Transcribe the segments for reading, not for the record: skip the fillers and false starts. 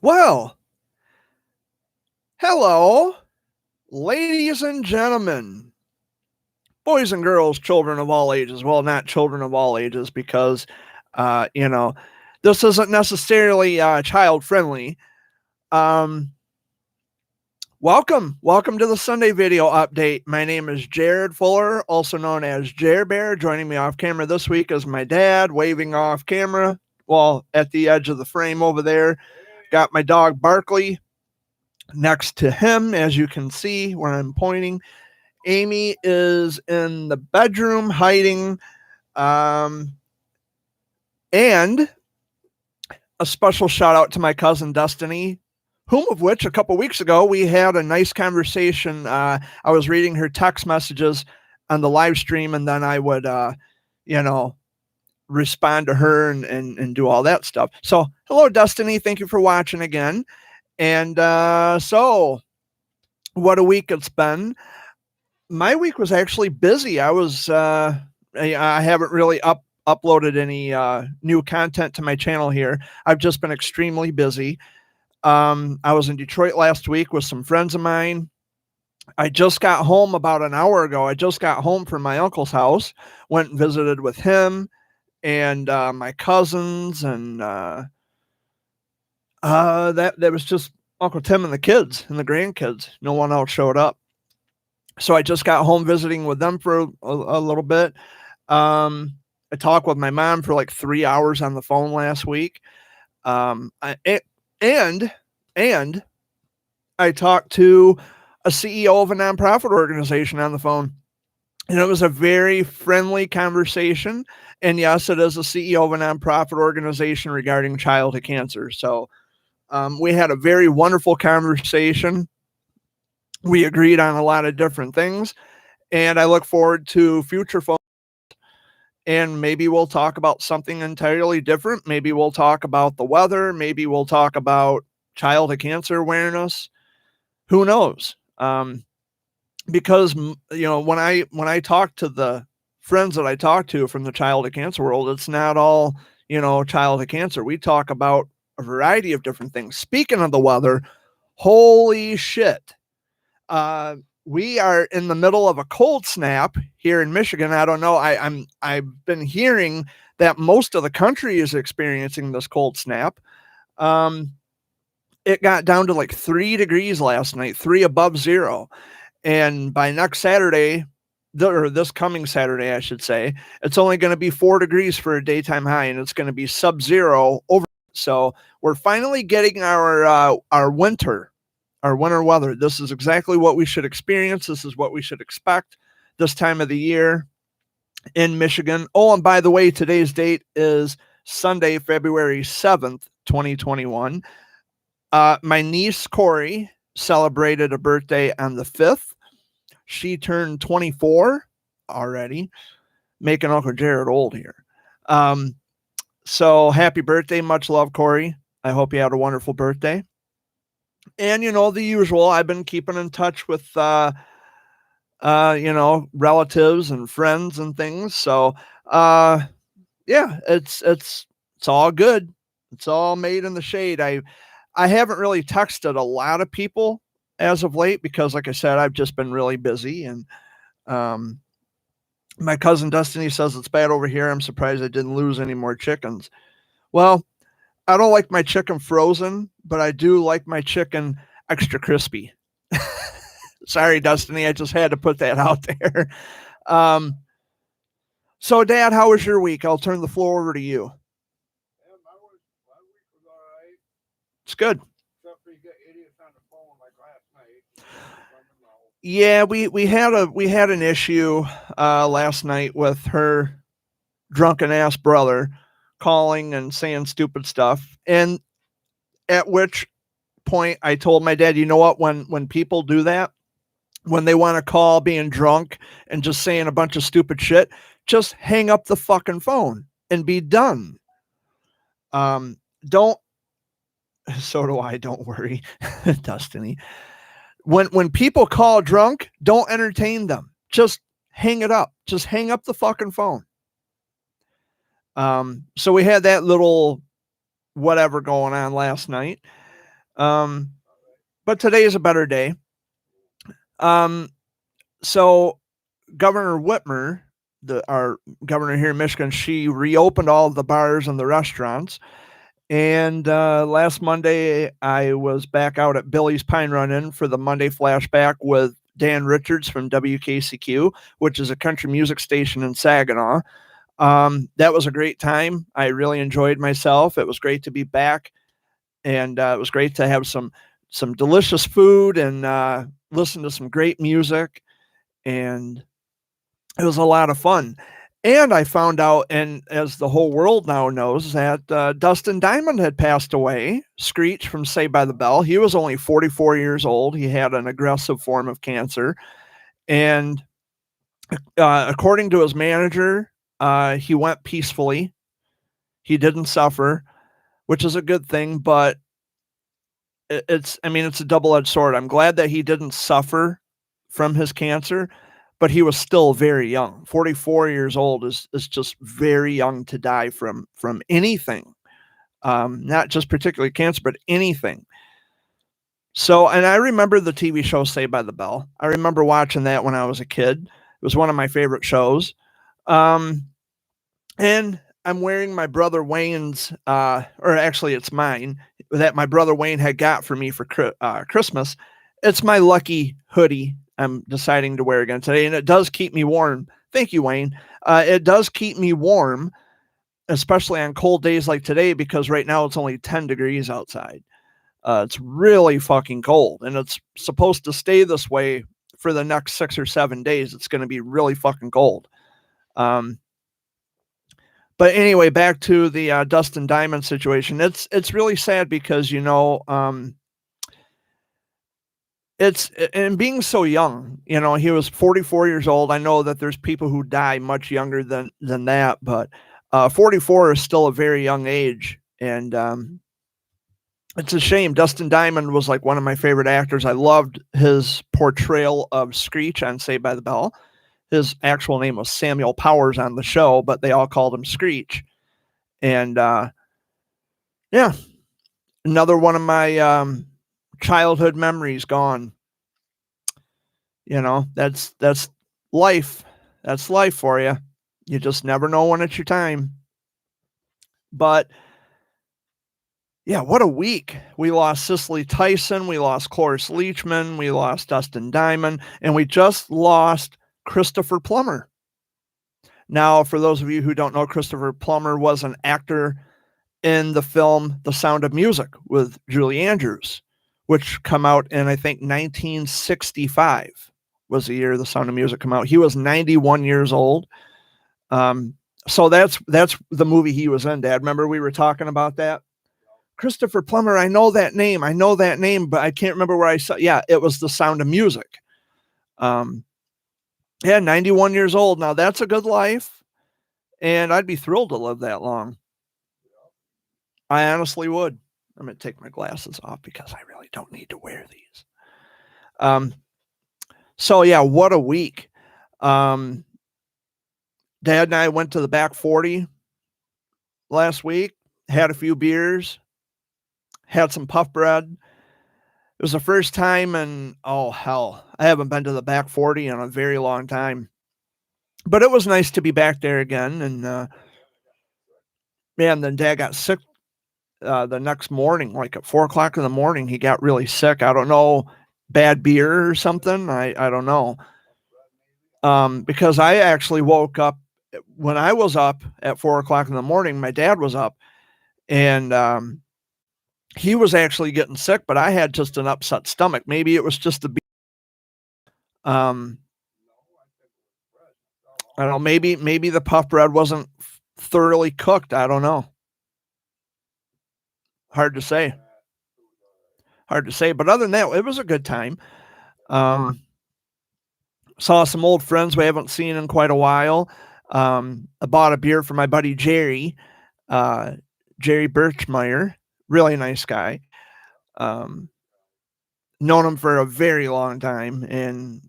Well, hello, ladies and gentlemen, boys and girls, children of all ages. Well, not children of all ages because, uh, you know, this isn't necessarily child friendly. Um, welcome to the Sunday video update. My name is Jared Fuller, also known as Jer Bear. Joining me off camera this week is my dad, waving off camera. Well, at the edge of the frame over there, got my dog Barkley next to him, as you can see where I'm pointing. Amy is in the bedroom hiding. And a special shout out to my cousin Destiny, whom of which a couple weeks ago we had a nice conversation. I was reading her text messages on the live stream, and then I would, respond to her and do all that stuff. So, hello, Destiny. Thank you for watching again. And so, what a week it's been. My week was actually busy. I haven't really uploaded any new content to my channel here. I've just been extremely busy. I was in Detroit last week with some friends of mine. I just got home about an hour ago. I just got home from my uncle's house, went and visited with him and my cousins, and that was just Uncle Tim and the kids and the grandkids. No one else showed up. So I just got home visiting with them for a little bit. I talked with my mom for like 3 hours on the phone last week. And I talked to a CEO of a nonprofit organization on the phone. And it was a very friendly conversation. And yes, it is a CEO of a nonprofit organization regarding childhood cancer. So we had a very wonderful conversation. We agreed on a lot of different things. And I look forward to future phone. And maybe we'll talk about something entirely different. Maybe we'll talk about the weather. Maybe we'll talk about childhood cancer awareness. Who knows? Because when I talk to the friends that I talk to from the childhood cancer world, it's not all childhood cancer. We talk about a variety of different things. Speaking of the weather, holy shit! We are in the middle of a cold snap here in Michigan. I don't know. I've been hearing that most of the country is experiencing this cold snap. It got down to like 3 degrees last night, 3 above zero. And by next Saturday, or this coming Saturday, I should say, it's only going to be 4 degrees for a daytime high, and it's going to be sub-zero over. So we're finally getting our winter weather. This is exactly what we should experience. This is what we should expect this time of the year in Michigan. Oh, and by the way, today's date is Sunday, February 7th, 2021. My niece, Corey, celebrated a birthday on the 5th. She turned 24 already, making Uncle Jared old here. So happy birthday. Much love, Corey. I hope you had a wonderful birthday. And, the usual, I've been keeping in touch with, relatives and friends and things. So, yeah, it's all good. It's all made in the shade. I haven't really texted a lot of people as of late because, like I said, I've just been really busy. And my cousin Destiny says it's bad over here. I'm surprised I didn't lose any more chickens. Well, I don't like my chicken frozen, but I do like my chicken extra crispy. Sorry, Destiny. I just had to put that out there. So, Dad, how was your week? I'll turn the floor over to you. Yeah, my week was all right. It's good. Except for you got idiots on the phone like last night. Yeah, we had an issue last night with her drunken ass brother calling and saying stupid stuff, and at which point I told my dad, you know what, when people do that, when they want to call being drunk and just saying a bunch of stupid shit, just hang up the fucking phone and be done. Don't So do I, don't worry. Destiny. When people call drunk, don't entertain them. Just hang it up. Just hang up the fucking phone. So we had that little whatever going on last night. But today is a better day. So Governor Whitmer, our governor here in Michigan, she reopened all of the bars and the restaurants. And last Monday, I was back out at Billy's Pine Run Inn for the Monday flashback with Dan Richards from WKCQ, which is a country music station in Saginaw. That was a great time. I really enjoyed myself. It was great to be back, and it was great to have some delicious food and listen to some great music, and it was a lot of fun. And I found out, and as the whole world now knows, that Dustin Diamond had passed away. Screech from Saved by the Bell. He was only 44 years old. He had an aggressive form of cancer, and according to his manager, he went peacefully. He didn't suffer, which is a good thing, but it's a double-edged sword. I'm glad that he didn't suffer from his cancer, but he was still very young. 44 years old is just very young to die from anything, not just particularly cancer, but anything. So, and I remember the TV show Saved by the Bell. I remember watching that when I was a kid. It was one of my favorite shows. And I'm wearing my brother Wayne's, or actually it's mine, that my brother Wayne had got for me for Christmas. It's my lucky hoodie I'm deciding to wear again today, and it does keep me warm. Thank you, Wayne. It does keep me warm, especially on cold days like today, because right now it's only 10 degrees outside. It's really fucking cold, and it's supposed to stay this way for the next 6 or 7 days. It's going to be really fucking cold. But anyway, back to the Dustin Diamond situation. It's really sad because, it's, and being so young, he was 44 years old. I know that there's people who die much younger than that, but 44 is still a very young age. And it's a shame. Dustin Diamond was like one of my favorite actors. I loved his portrayal of Screech on Saved by the Bell. His actual name was Samuel Powers on the show, but they all called him Screech. And yeah, another one of my childhood memories gone. That's life. That's life for you. You just never know when it's your time. But yeah, what a week. We lost Cicely Tyson. We lost Cloris Leachman. We lost Dustin Diamond. And we just lost Christopher Plummer. Now, for those of you who don't know, Christopher Plummer was an actor in the film The Sound of Music with Julie Andrews, which come out in, I think, 1965 was the year The Sound of Music came out. He was 91 years old. So that's the movie he was in, Dad. Remember we were talking about that? Christopher Plummer, I know that name, but I can't remember where I saw. Yeah, it was The Sound of Music. Yeah, 91 years old. Now, that's a good life, and I'd be thrilled to live that long. I honestly would. I'm going to take my glasses off because I really don't need to wear these. So, yeah, what a week. Dad and I went to the Back 40 last week, had a few beers, had some puff bread. It was the first time in, oh, hell, I haven't been to the Back 40 in a very long time. But it was nice to be back there again. And, man, then Dad got sick the next morning, like at 4 o'clock in the morning. He got really sick. I don't know, bad beer or something. I don't know. Because I actually woke up when I was up at 4 o'clock in the morning. My dad was up, and he was actually getting sick, but I had just an upset stomach. Maybe it was just the beer. I don't know. Maybe the puff bread wasn't thoroughly cooked. I don't know. Hard to say. But other than that, it was a good time. Saw some old friends we haven't seen in quite a while. I bought a beer for my buddy Jerry Birchmeyer. Really nice guy. Known him for a very long time, and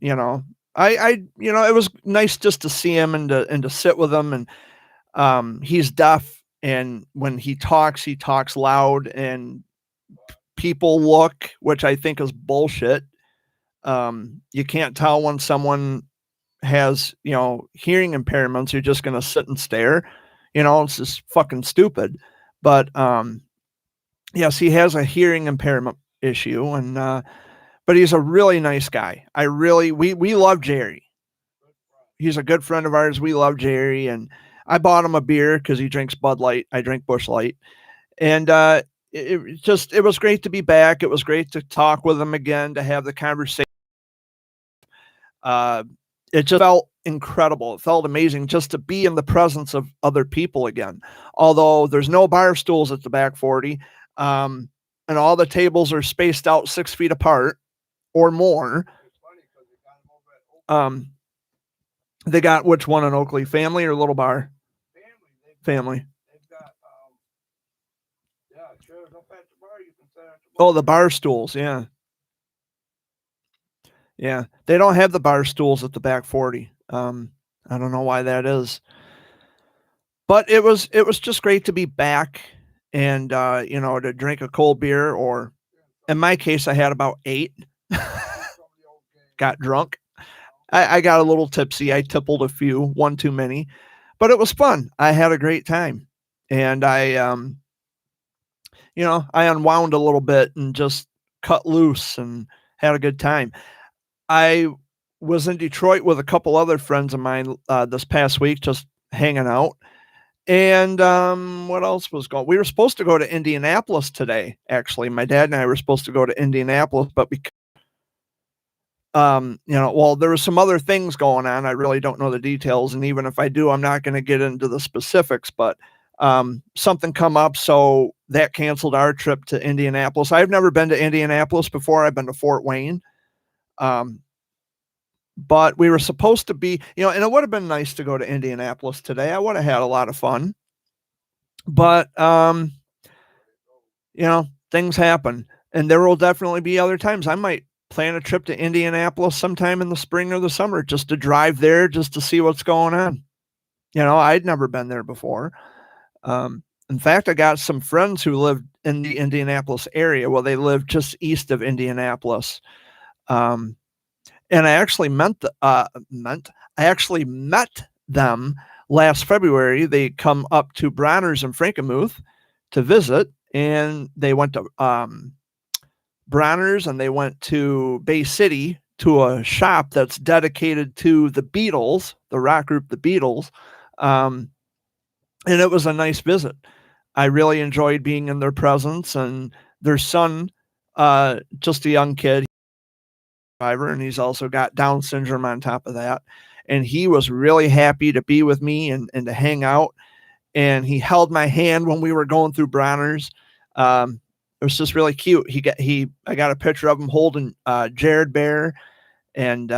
I it was nice just to see him and to sit with him. And he's deaf, and when he talks loud and people look, which I think is bullshit. You can't tell when someone has, hearing impairments. You're just going to sit and stare. It's just fucking stupid. But yes, he has a hearing impairment issue, and but he's a really nice guy. We love Jerry. He's a good friend of ours. We love Jerry, and I bought him a beer because he drinks Bud Light. I drink Busch Light, and it was great to be back. It was great to talk with him again, to have the conversation. It just felt incredible. It felt amazing just to be in the presence of other people again. Although there's no bar stools at the back 40, and all the tables are spaced out 6 feet apart or more. They got which one in Oakley? Family or Little Bar? Family. Oh, the bar stools, yeah. Yeah, they don't have the bar stools at the back 40. I don't know why that is. But it was just great to be back and to drink a cold beer, or in my case I had about 8. Got drunk. I got a little tipsy. I tippled a few, one too many, but it was fun. I had a great time, and I unwound a little bit and just cut loose and had a good time. I was in Detroit with a couple other friends of mine this past week, just hanging out. And what else was going? We were supposed to go to Indianapolis today. Actually, my dad and I were supposed to go to Indianapolis, but because there was some other things going on. I really don't know the details, and even if I do, I'm not going to get into the specifics. But something come up, so that canceled our trip to Indianapolis. I've never been to Indianapolis before. I've been to Fort Wayne. But we were supposed to be, and it would have been nice to go to Indianapolis today. I would have had a lot of fun. But, things happen, and there will definitely be other times. I might plan a trip to Indianapolis sometime in the spring or the summer, just to drive there, just to see what's going on. I'd never been there before. In fact, I got some friends who lived in the Indianapolis area. Well, they live just east of Indianapolis. And I actually met them last February. They come up to Bronner's in Frankenmuth to visit, and they went to Bronner's, and they went to Bay City to a shop that's dedicated to the Beatles, the rock group, the Beatles. And it was a nice visit. I really enjoyed being in their presence, and their son, just a young kid, and he's also got Down syndrome on top of that. And he was really happy to be with me and to hang out. And he held my hand when we were going through Bronner's. It was just really cute. I got a picture of him holding Jared Bear, and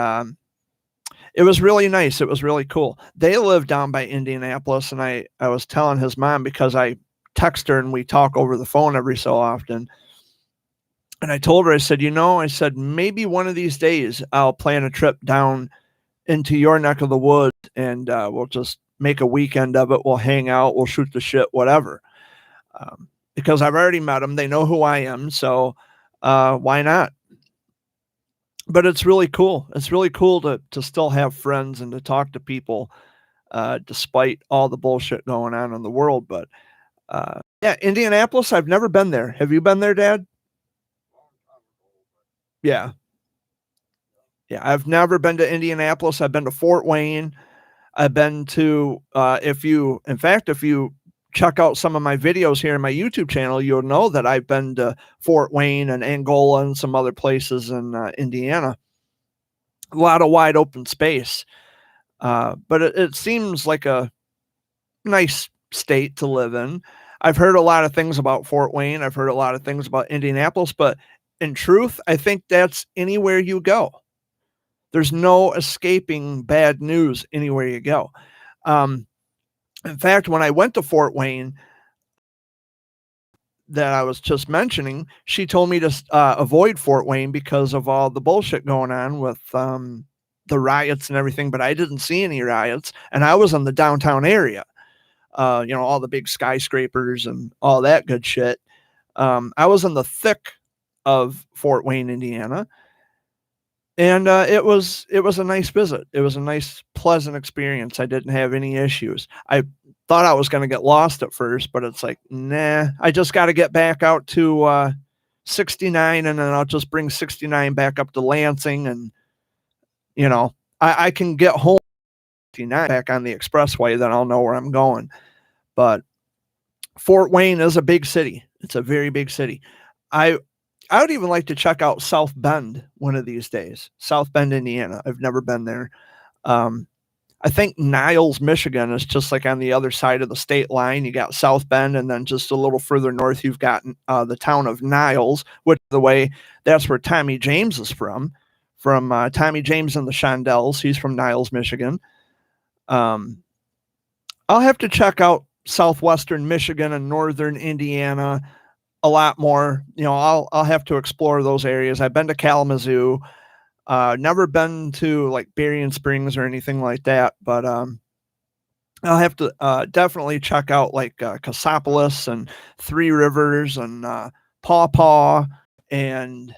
it was really nice. It was really cool. They live down by Indianapolis, and I was telling his mom, because I text her and we talk over the phone every so often. And I told her, I said, maybe one of these days I'll plan a trip down into your neck of the woods, and we'll just make a weekend of it. We'll hang out, we'll shoot the shit, whatever. Because I've already met them. They know who I am. So why not? But it's really cool. It's really cool to still have friends and to talk to people despite all the bullshit going on in the world. But yeah, Indianapolis, I've never been there. Have you been there, Dad? Yeah. Yeah, I've never been to Indianapolis. I've been to Fort Wayne. I've been to, if you check out some of my videos here in my YouTube channel, you'll know that I've been to Fort Wayne and Angola and some other places in Indiana. A lot of wide open space. But it seems like a nice state to live in. I've heard a lot of things about Fort Wayne. I've heard a lot of things about Indianapolis, but in truth, I think that's anywhere you go. There's no escaping bad news anywhere you go. In fact, when I went to Fort Wayne, that I was just mentioning, she told me to avoid Fort Wayne because of all the bullshit going on with the riots and everything, but I didn't see any riots, and I was in the downtown area. All the big skyscrapers and all that good shit. I was in the thick of Fort Wayne, Indiana. And it was a nice visit. It was a nice, pleasant experience. I didn't have any issues. I thought I was going to get lost at first, but it's like, nah. I just got to get back out to 69, and then I'll just bring 69 back up to Lansing, and I can get home 69 back on the expressway. Then I'll know where I'm going. But Fort Wayne is a big city. It's a very big city. I would even like to check out South Bend one of these days. South Bend, Indiana. I've never been there. I think Niles, Michigan is just like on the other side of the state line. You got South Bend, and then just a little further north, you've got the town of Niles, which, by the way, that's where Tommy James is from Tommy James and the Shondells. He's from Niles, Michigan. I'll have to check out southwestern Michigan and northern Indiana a lot more. I'll have to explore those areas. I've been to Kalamazoo, never been to like Berrien Springs or anything like that, but I'll have to definitely check out like Cassopolis and Three Rivers and Paw Paw and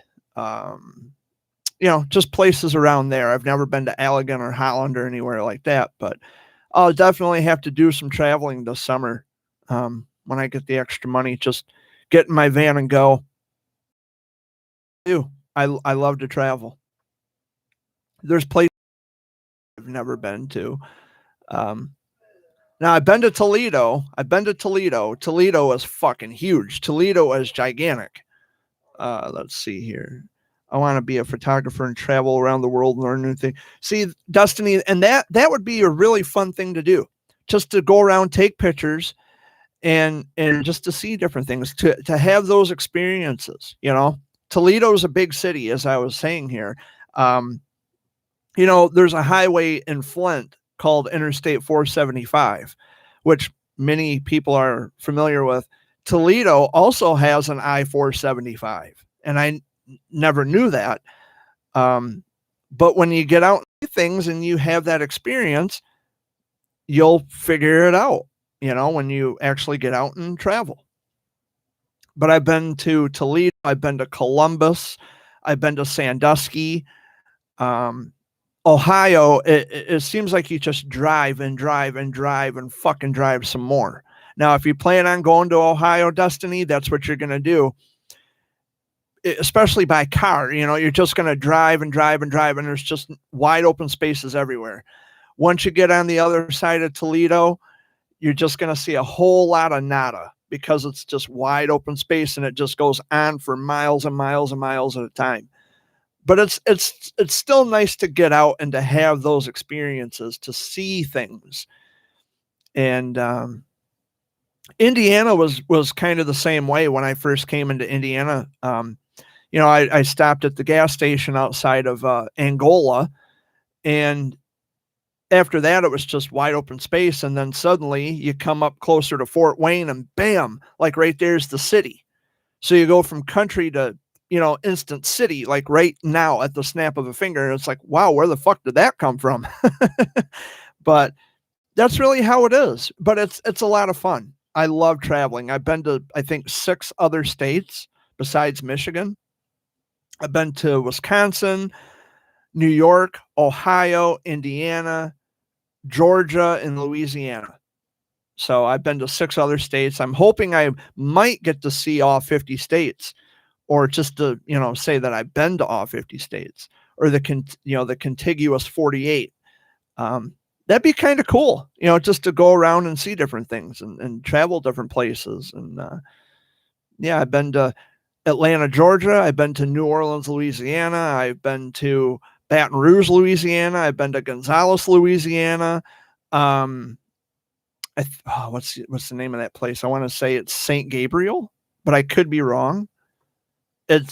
just places around there. I've never been to Allegan or Holland or anywhere like that, but I'll definitely have to do some traveling this summer when I get the extra money. Just get in my van and go. I love to travel. There's places I've never been to. Now I've been to Toledo. Toledo is fucking huge. Toledo is gigantic. Let's see here. I want to be a photographer and travel around the world and learn new things. See, Destiny, and that would be a really fun thing to do. Just to go around, take pictures, and just to see different things, to have those experiences. Toledo's a big city, as I was saying here. There's a highway in Flint called Interstate 475, which many people are familiar with. Toledo also has an I-475, and I never knew that. But when you get out and see things and you have that experience, you'll figure it out, when you actually get out and travel. But I've been to Toledo, I've been to Columbus, I've been to Sandusky. Ohio, it seems like you just drive and drive and drive and fucking drive some more. Now, if you plan on going to Ohio, Destiny, that's what you're going to do, especially by car. You're just going to drive and drive and drive, and there's just wide open spaces everywhere. Once you get on the other side of Toledo, you're just going to see a whole lot of nada, because it's just wide open space, and it just goes on for miles and miles and miles at a time. But it's still nice to get out and to have those experiences, to see things. And Indiana was kind of the same way when I first came into Indiana. I stopped at the gas station outside of Angola, and after that, it was just wide open space. And then suddenly you come up closer to Fort Wayne, and bam, like right there's the city. So you go from country to instant city, like right now at the snap of a finger. And it's like, wow, where the fuck did that come from? But that's really how it is. But it's a lot of fun. I love traveling. I've been to, I think, 6 other states besides Michigan. I've been to Wisconsin, New York, Ohio, Indiana, Georgia, and Louisiana. So I've been to 6 other states. I'm hoping I might get to see all 50 states, or just to, say that I've been to all 50 states, or the contiguous 48. That'd be kind of cool, just to go around and see different things and travel different places. And I've been to Atlanta, Georgia. I've been to New Orleans, Louisiana. I've been to Baton Rouge, Louisiana. I've been to Gonzales, Louisiana. What's the name of that place? I want to say it's St. Gabriel, but I could be wrong.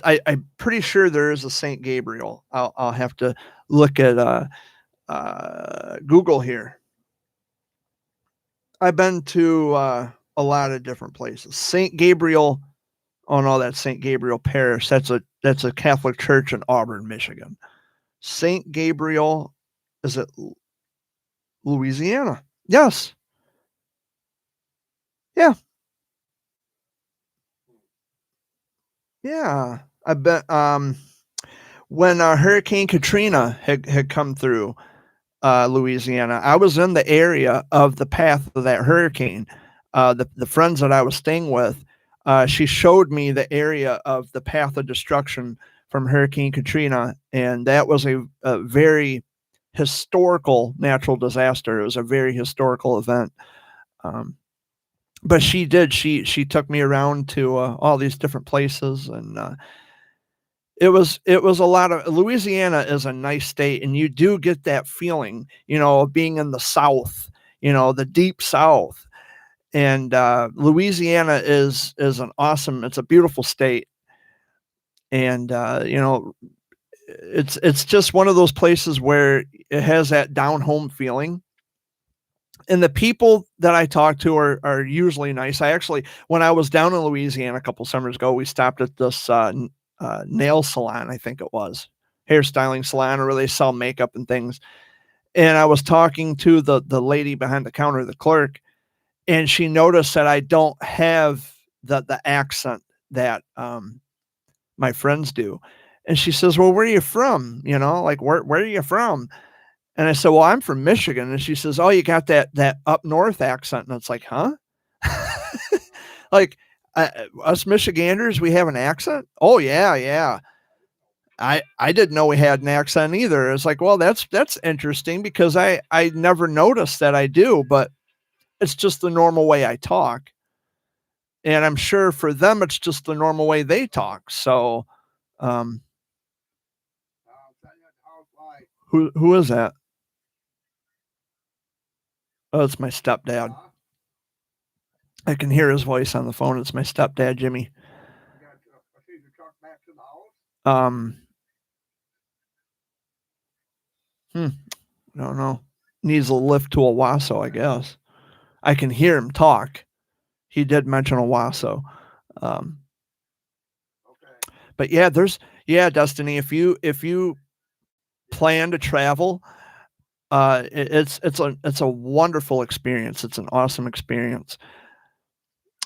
I'm pretty sure there is a St. Gabriel. I'll have to look at Google here. I've been to a lot of different places. St. Gabriel. Oh no, that's St. Gabriel Parish. That's a Catholic church in Auburn, Michigan. St. Gabriel, is it Louisiana? Yes. Yeah. Yeah. I've been when Hurricane Katrina had come through Louisiana. I was in the area of the path of that hurricane. The friends that I was staying with, she showed me the area of the path of destruction from Hurricane Katrina, and that was a very historical natural disaster. It was a very historical event. Um, but she took me around to all these different places, and it was a lot of Louisiana is a nice state, and you do get that feeling, of being in the South, the deep South. And Louisiana is an awesome, it's a beautiful state, and it's just one of those places where it has that down home feeling. And the people that I talk to are usually nice. I actually, when I was down in Louisiana a couple summers ago, we stopped at this nail salon, I think it was, hairstyling salon, where they sell makeup and things. And I was talking to the lady behind the counter, the clerk, and she noticed that I don't have the accent that my friends do. And she says, "Well, where are you from? Like where are you from?" And I said, "Well, I'm from Michigan." And she says, "Oh, you got that up north accent." And it's like, huh? Like, us Michiganders, we have an accent? Oh yeah, yeah. I didn't know we had an accent either. It's like, well, that's interesting, because I never noticed that I do, but it's just the normal way I talk. And I'm sure for them it's just the normal way they talk. So, um, I'll tell you how it's like. who is that? Oh, it's my stepdad. I can hear his voice on the phone. It's my stepdad, Jimmy. You got I see the truck back to the house. I don't know. Needs a lift to Owasso, I guess. I can hear him talk. He did mention Owasso. Um, Okay. but yeah, Destiny, if you plan to travel, it's a wonderful experience. It's an awesome experience.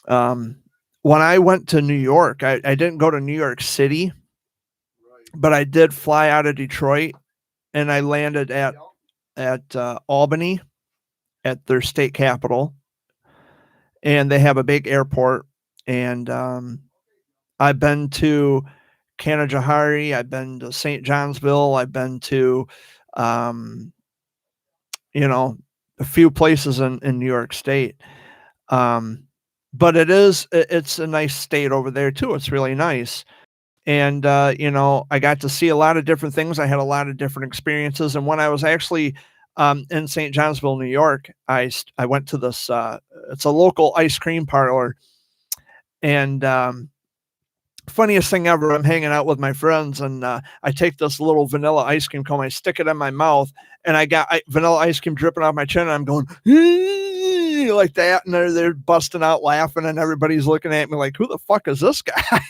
Um, when I went to New York, I didn't go to New York City, Right. but I did fly out of Detroit, and I landed Yep. at Albany, at their state capital, and they have a big airport. And I've been to Canajoharie, I've been to St. Johnsville, I've been to, um, a few places in New York State. Um, but it's a nice state over there too. It's really nice. And I got to see a lot of different things. I had a lot of different experiences. And when I was actually in St. Johnsville, New York, I went to this. It's a local ice cream parlor, and funniest thing ever. I'm hanging out with my friends, and I take this little vanilla ice cream cone, I stick it in my mouth, and I got vanilla ice cream dripping off my chin, and I'm going like that, and they're busting out laughing, and everybody's looking at me like, "Who the fuck is this guy?"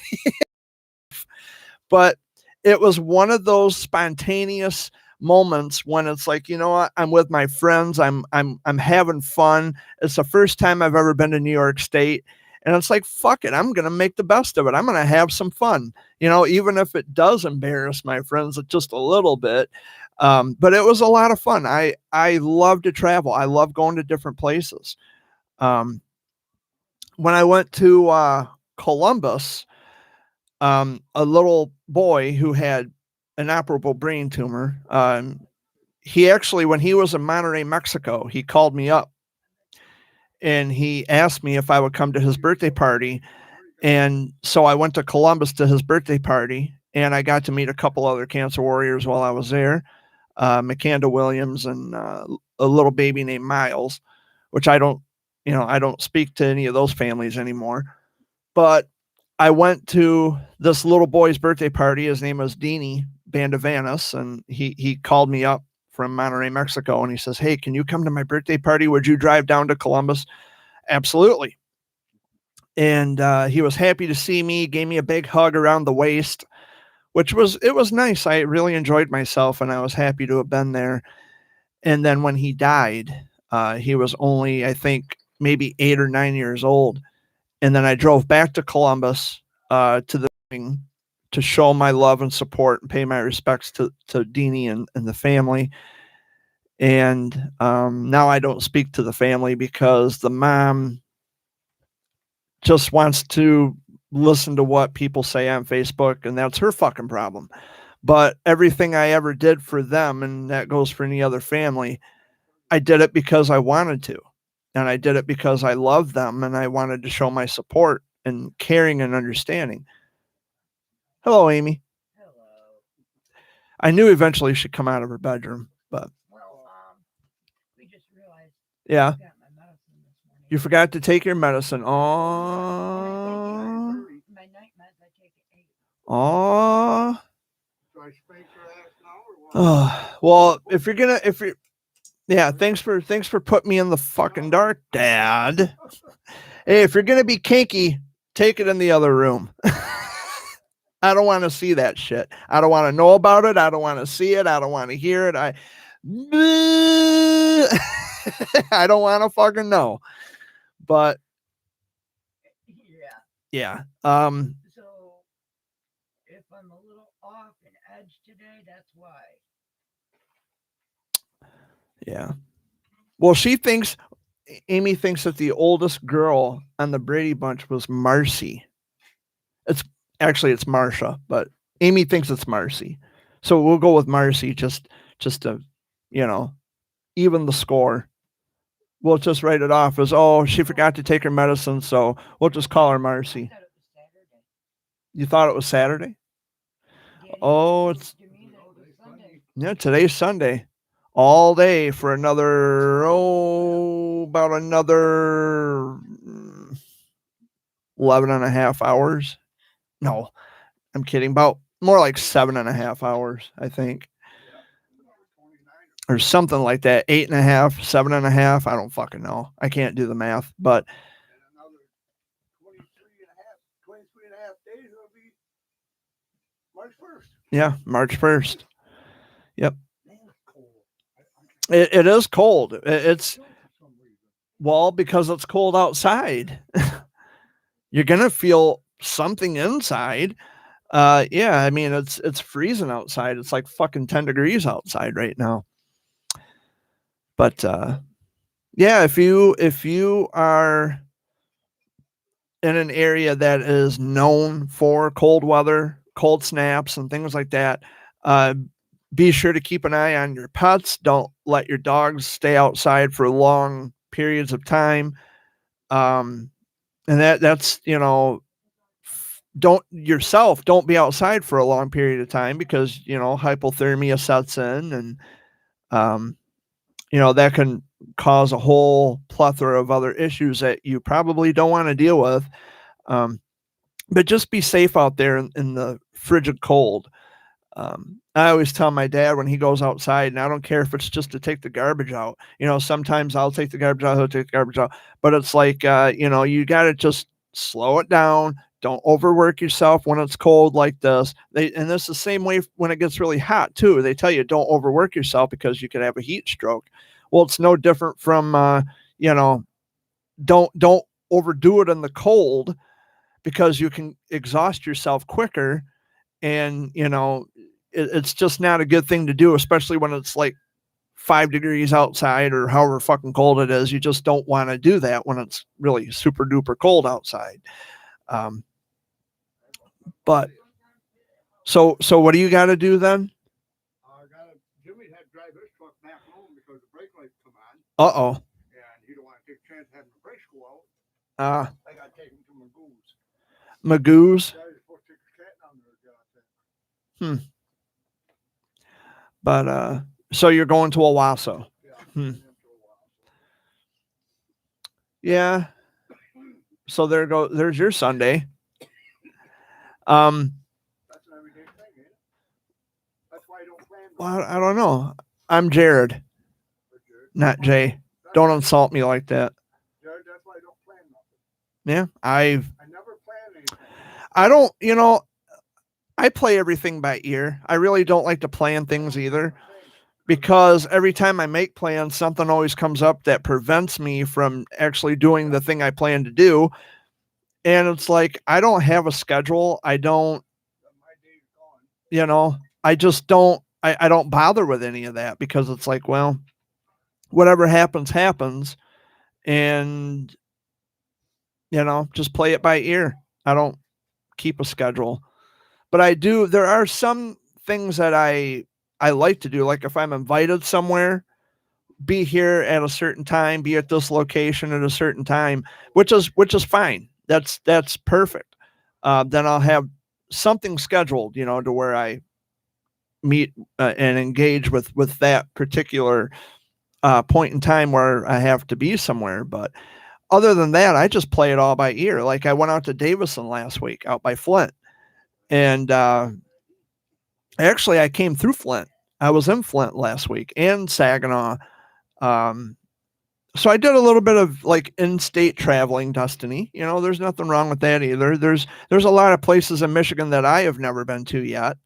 But it was one of those spontaneous moments when it's like, you know what, I'm with my friends, I'm having fun. It's the first time I've ever been to New York State, and it's like, fuck it, I'm gonna make the best of it. I'm gonna have some fun, even if it does embarrass my friends just a little bit. But it was a lot of fun. I love to travel. I love going to different places. Um, when I went to Columbus, a little boy who had an operable brain tumor. He actually, when he was in Monterrey, Mexico, he called me up and he asked me if I would come to his birthday party. And so I went to Columbus to his birthday party, and I got to meet a couple other cancer warriors while I was there, McCanda Williams and a little baby named Miles, which I don't speak to any of those families anymore. But I went to this little boy's birthday party. His name was Deanie Bandavanis, and he called me up from Monterrey, Mexico, and he says, "Hey, can you come to my birthday party? Would you drive down to Columbus?" Absolutely. And he was happy to see me, gave me a big hug around the waist, which was nice. I really enjoyed myself, and I was happy to have been there. And then when he died, he was only, I think, maybe 8 or 9 years old. And then I drove back to Columbus to the to show my love and support and pay my respects to Deanie and the family. And now I don't speak to the family because the mom just wants to listen to what people say on Facebook, and that's her fucking problem. But everything I ever did for them, and that goes for any other family, I did it because I wanted to. And I did it because I loved them and I wanted to show my support and caring and understanding. Hello, Amy. Hello. I knew eventually she'd come out of her bedroom, but Well, we just realized yeah. I got my medicine this morning. You forgot to take your medicine. And Oh. my night meds, I take at 8. Oh. Do I spank your ass now or what? Oh. Well, if you're yeah, thanks for putting me in the fucking dark, Dad. Hey, if you're gonna be kinky, take it in the other room. I don't want to see that shit. I don't want to know about it. I don't want to see it. I don't want to hear it. I don't want to fucking know. But Yeah. yeah. So if I'm a little off and edge today, that's why. Yeah. Well, Amy thinks that the oldest girl on the Brady Bunch was Marcy. It's Marsha, but Amy thinks it's Marcy. So we'll go with Marcy just to, even the score. We'll just write it off as, oh, she forgot to take her medicine, so we'll just call her Marcy. I thought it was Saturday. You thought it was Saturday? Danny Oh, told it's me that it was Sunday. yeah, today's Sunday. All day for another about another 11 and a half hours. No, I'm kidding. About more like 7.5 hours, I think. Or something like that. 8.5, 7.5. I don't fucking know. I can't do the math, but And another 23 and a half days will be March 1st. yeah, March 1st. Yep. Man, it's cold. It is cold. It's For some reason. well, because it's cold outside. You're gonna feel something inside. Yeah, I mean it's freezing outside. It's like fucking 10 degrees outside right now. But yeah, if you are in an area that is known for cold weather, cold snaps, and things like that, be sure to keep an eye on your pets. Don't let your dogs stay outside for long periods of time. And that's don't be outside for a long period of time because hypothermia sets in, and that can cause a whole plethora of other issues that you probably don't want to deal with. But just be safe out there in the frigid cold. I always tell my dad when he goes outside, and I don't care if it's just to take the garbage out. Sometimes I'll take the garbage out, he'll take the garbage out. But it's like, you got to just slow it down. Don't overwork yourself when it's cold like this. And this is the same way when it gets really hot too. They tell you don't overwork yourself because you could have a heat stroke. Well, it's no different from, don't overdo it in the cold because you can exhaust yourself quicker. And, it's just not a good thing to do, especially when it's like 5 degrees outside or however fucking cold it is. You just don't want to do that when it's really super duper cold outside. But so what do you got to do then? Jimmy had to drive his truck back home because the brake lights come on, Uh-oh. and he don't want to take a chance having the brakes go out. Uh, I got to take him to Magoo's. Magoo's. Yeah, you're supposed to take your cat down there. But so you're going to Owasso. Yeah, Hmm. I've been to a while. Yeah. So there's your Sunday. That's an everyday thing, ain't it? That's why you don't plan. Well, I don't know. I'm Jared, for Jared. not Jay. Don't insult me like that. Jared, that's why I don't plan nothing. Yeah. I never plan anything. I don't, I play everything by ear. I really don't like to plan things either, because every time I make plans, something always comes up that prevents me from actually doing the thing I plan to do. And it's like, I don't have a schedule. I don't, My I just don't, I don't bother with any of that because it's like, well, whatever happens, happens. And, just play it by ear. I don't keep a schedule, but there are some things that I like to do. Like if I'm invited somewhere, be here at a certain time, be at this location at a certain time, which is fine. That's perfect. Then I'll have something scheduled, to where I meet and engage with that particular point in time where I have to be somewhere. But other than that, I just play it all by ear. Like I went out to Davison last week out by Flint, and actually I came through Flint. I was in Flint last week and Saginaw. So I did a little bit of like in-state traveling, Destiny. There's nothing wrong with that either. There's a lot of places in Michigan that I have never been to yet,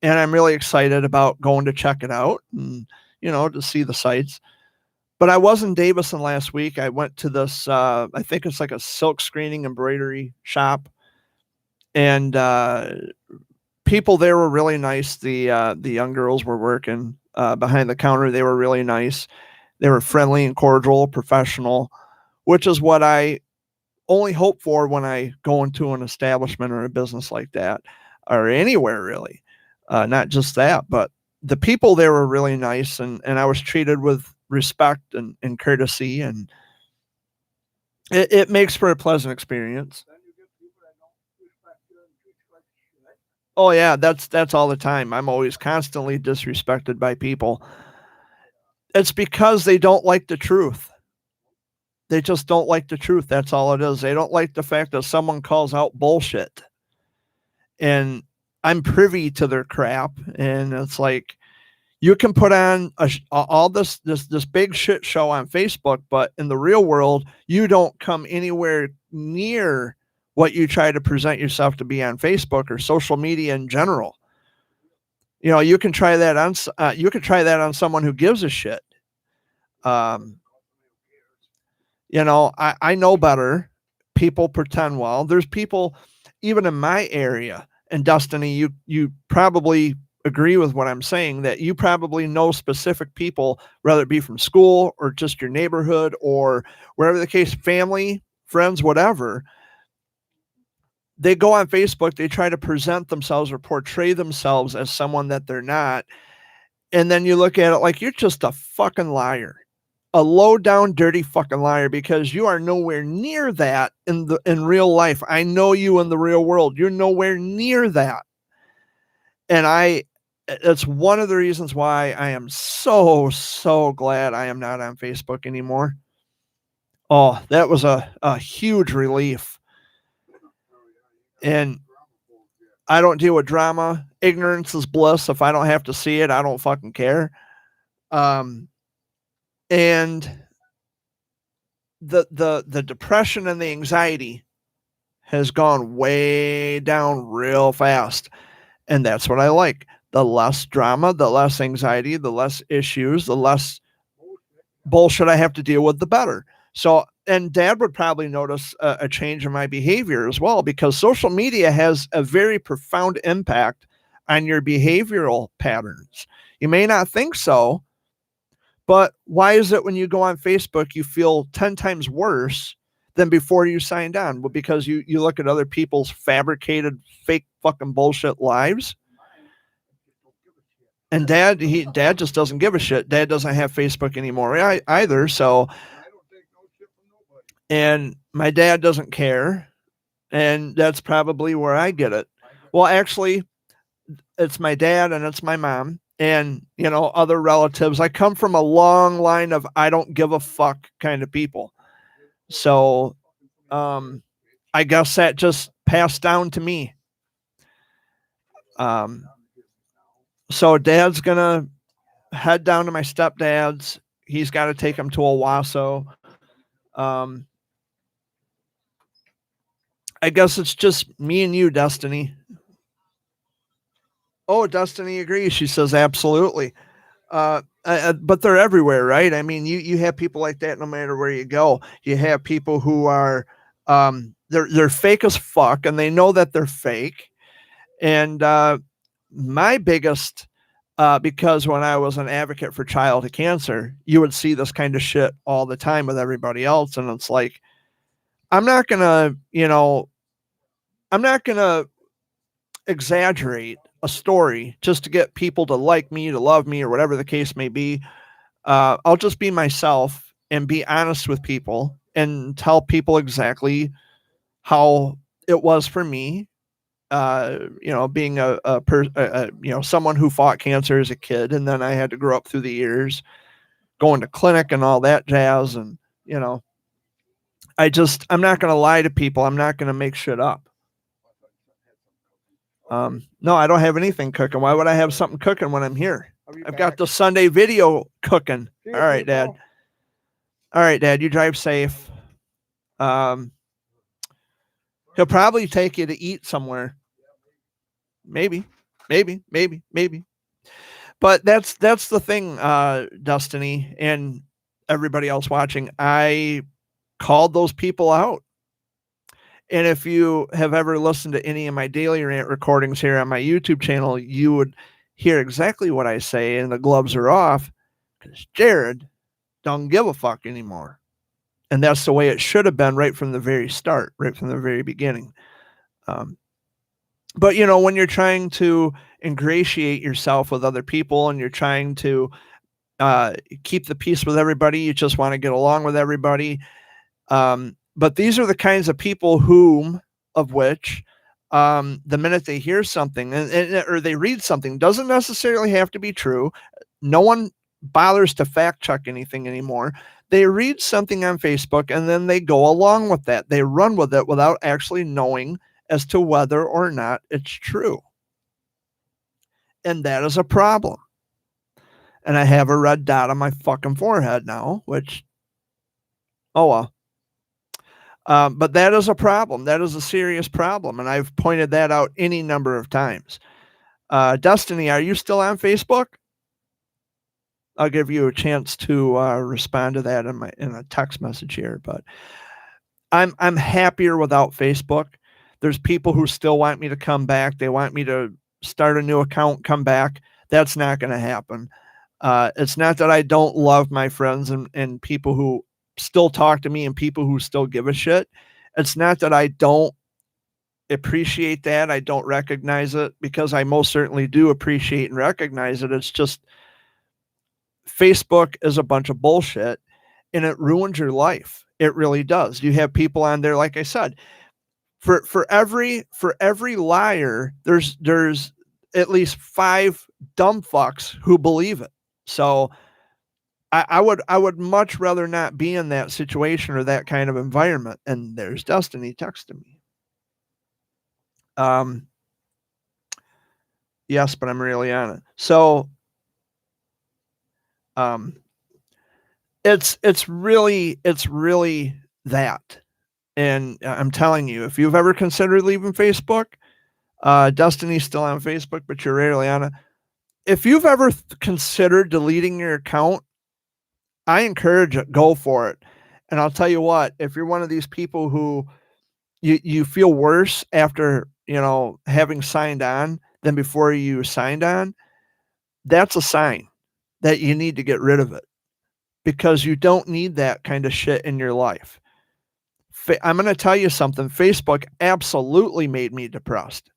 and I'm really excited about going to check it out and to see the sights. But I was in Davison last week. I went to this, I think it's like a silk screening embroidery shop, and people there were really nice. The young girls were working behind the counter. They were really nice. They were friendly and cordial, professional, which is what I only hope for when I go into an establishment or a business like that, or anywhere really. Not just that, but the people there were really nice, and I was treated with respect and courtesy, and it makes for a pleasant experience. Then you get people that don't respect you and treat you like shit. Oh yeah, that's all the time. I'm always constantly disrespected by people. It's because they don't like the truth. They just don't like the truth. That's all it is. They don't like the fact that someone calls out bullshit. And I'm privy to their crap, and it's like you can put on all this big shit show on Facebook, but in the real world, you don't come anywhere near what you try to present yourself to be on Facebook or social media in general. You can try that on someone who gives a shit. I know better. People pretend well. There's people even in my area. And Destiny, you probably agree with what I'm saying, that you probably know specific people, whether it be from school or just your neighborhood or wherever the case, family, friends, whatever. They go on Facebook, they try to present themselves or portray themselves as someone that they're not. And then you look at it like you're just a fucking liar, a low down, dirty fucking liar, because you are nowhere near that in real life. I know you in the real world. You're nowhere near that. And it's one of the reasons why I am so, so glad I am not on Facebook anymore. Oh, that was a huge relief. And I don't deal with drama. Ignorance is bliss. If I don't have to see it, I don't fucking care. And the depression and the anxiety has gone way down real fast. And that's what I like. The less drama, the less anxiety, the less issues, the less bullshit I have to deal with, the better. So, and Dad would probably notice a change in my behavior as well, because social media has a very profound impact on your behavioral patterns. You may not think so, but why is it when you go on Facebook, you feel 10 times worse than before you signed on? Well, because you look at other people's fabricated, fake fucking bullshit lives. And Dad just doesn't give a shit. Dad doesn't have Facebook anymore either. So, and my dad doesn't care. And that's probably where I get it. Well, actually, it's my dad and it's my mom and, other relatives. I come from a long line of I don't give a fuck kind of people. So, I guess that just passed down to me. So Dad's gonna head down to my stepdad's. He's got to take him to Owasso. I guess it's just me and you, Destiny. Oh, Destiny agrees. She says absolutely. But they're everywhere, right? I mean, you have people like that no matter where you go. You have people who are they're fake as fuck, and they know that they're fake. And my biggest, because when I was an advocate for childhood cancer, you would see this kind of shit all the time with everybody else. And it's like, I'm not going to, I'm not going to exaggerate a story just to get people to like me, to love me, or whatever the case may be. I'll just be myself and be honest with people and tell people exactly how it was for me. Being someone who fought cancer as a kid, and then I had to grow up through the years, going to clinic and all that jazz. And, I'm not going to lie to people. I'm not going to make shit up. No, I don't have anything cooking. Why would I have something cooking when I'm here? I've got the Sunday video cooking. All right, Dad. All right, Dad, you drive safe. He'll probably take you to eat somewhere. Maybe. But that's the thing, Destiny, and everybody else watching. I called those people out. And if you have ever listened to any of my daily rant recordings here on my YouTube channel, you would hear exactly what I say, and the gloves are off because Jared don't give a fuck anymore. And that's the way it should have been right from the very start, right from the very beginning. But, when you're trying to ingratiate yourself with other people and you're trying to keep the peace with everybody, you just want to get along with everybody. But these are the kinds of people the minute they hear something or they read something, doesn't necessarily have to be true. No one bothers to fact check anything anymore. They read something on Facebook and then they go along with that. They run with it without actually knowing as to whether or not it's true. And that is a problem. And I have a red dot on my fucking forehead now, which, oh well. But that is a problem. That is a serious problem. And I've pointed that out any number of times. Destiny, are you still on Facebook? I'll give you a chance to respond to that in a text message here. But I'm happier without Facebook. There's people who still want me to come back. They want me to start a new account, come back. That's not going to happen. It's not that I don't love my friends and people who still talk to me and people who still give a shit. It's not that I don't appreciate that. I don't recognize it, because I most certainly do appreciate and recognize it. It's just Facebook is a bunch of bullshit and it ruins your life. It really does. You have people on there, like I said, for every liar, there's at least 5 dumb fucks who believe it. So I would much rather not be in that situation or that kind of environment. And there's Destiny texting me. Yes, but I'm really on it. So, it's really that. And I'm telling you, if you've ever considered leaving Facebook, Destiny's still on Facebook, but you're rarely on it. If you've ever considered deleting your account, I encourage it. Go for it. And I'll tell you what, if you're one of these people who you feel worse after, having signed on than before you signed on, that's a sign that you need to get rid of it, because you don't need that kind of shit in your life. I'm going to tell you something. Facebook absolutely made me depressed.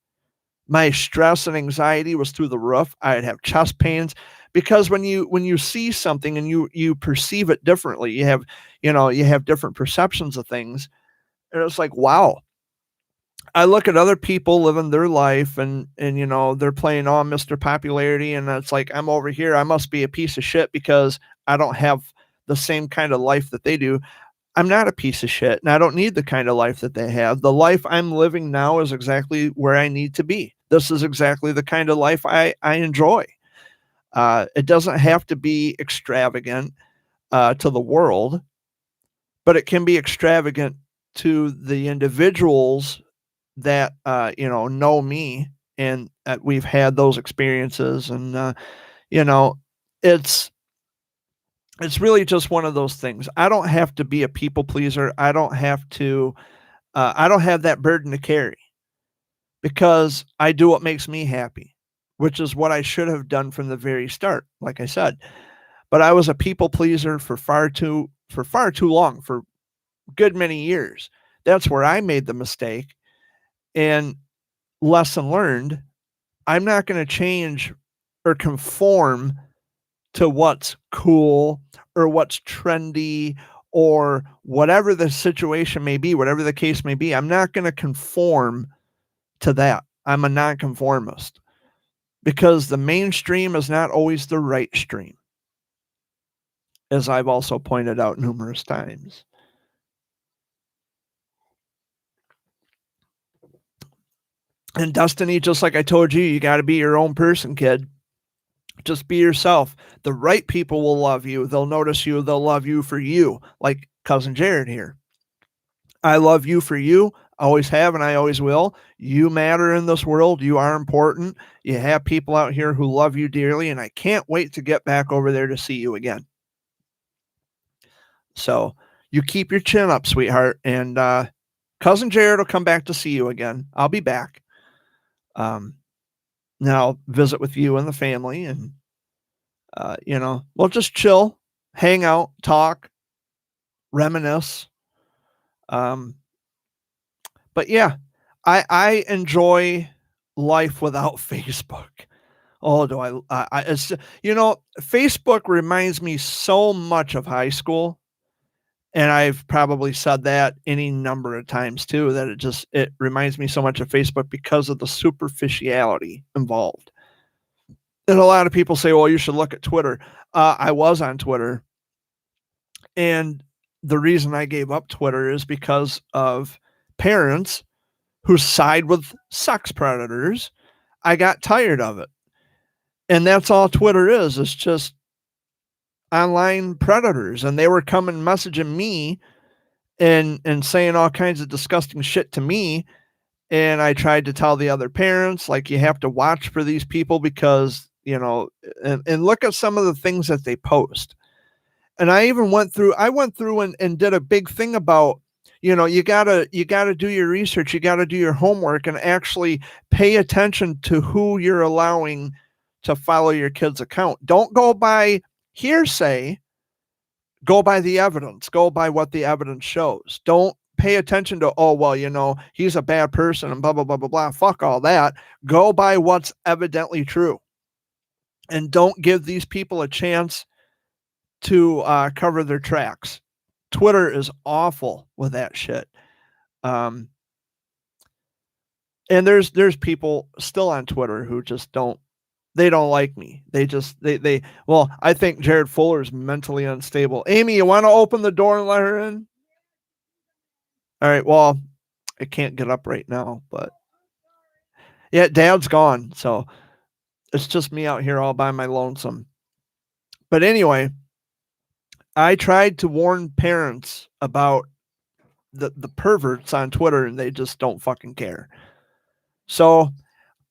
My stress and anxiety was through the roof. I'd have chest pains, because when you see something and you perceive it differently, you have different perceptions of things. And it's like, wow. I look at other people living their life and they're playing on Mr. Popularity, and it's like, I'm over here. I must be a piece of shit because I don't have the same kind of life that they do. I'm not a piece of shit, and I don't need the kind of life that they have. The life I'm living now is exactly where I need to be. This is exactly the kind of life I enjoy. It doesn't have to be extravagant to the world, but it can be extravagant to the individuals that know me, and that we've had those experiences. And it's really just one of those things. I don't have to be a people pleaser. I don't have that burden to carry, because I do what makes me happy. which is what I should have done from the very start, like I said. But I was a people pleaser for far too long, for good many years. That's where I made the mistake. And lesson learned, I'm not going to change or conform to what's cool or what's trendy or whatever the situation may be, whatever the case may be. I'm not going to conform to that. I'm a nonconformist, because the mainstream is not always the right stream, as I've also pointed out numerous times. And Destiny, just like I told you, you got to be your own person, kid. Just be yourself. The right people will love you. They'll notice you. They'll love you for you, like Cousin Jared here. I love you for you. I always have, and I always will. You matter in this world. You are important. You have people out here who love you dearly, and I can't wait to get back over there to see you again. So you keep your chin up, sweetheart, and Cousin Jared will come back to see you again. I'll be back. Now visit with you and the family, and we'll just chill, hang out, talk, reminisce. But yeah, I enjoy life without Facebook. Oh, do I it's, Facebook reminds me so much of high school. And I've probably said that any number of times too, that it reminds me so much of Facebook because of the superficiality involved. And a lot of people say, well, you should look at Twitter. I was on Twitter. And the reason I gave up Twitter is because of parents who side with sex predators. I got tired of it. And that's all Twitter is. It's just online predators. And they were coming messaging me and saying all kinds of disgusting shit to me. And I tried to tell the other parents, like, you have to watch for these people because, and look at some of the things that they post. And I even went through and did a big thing about, you gotta do your research. You gotta do your homework and actually pay attention to who you're allowing to follow your kid's account. Don't go by hearsay. Go by the evidence. Go by what the evidence shows. Don't pay attention to, oh, well, he's a bad person and blah, blah, blah, blah, blah. Fuck all that. Go by what's evidently true. And don't give these people a chance to cover their tracks. Twitter is awful with that shit. And there's people still on Twitter who just don't like me. Well, I think Jared Fuller is mentally unstable. Amy, you want to open the door and let her in? All right. Well, I can't get up right now, but yeah, Dad's gone. So it's just me out here all by my lonesome. But anyway, I tried to warn parents about the perverts on Twitter, and they just don't fucking care. So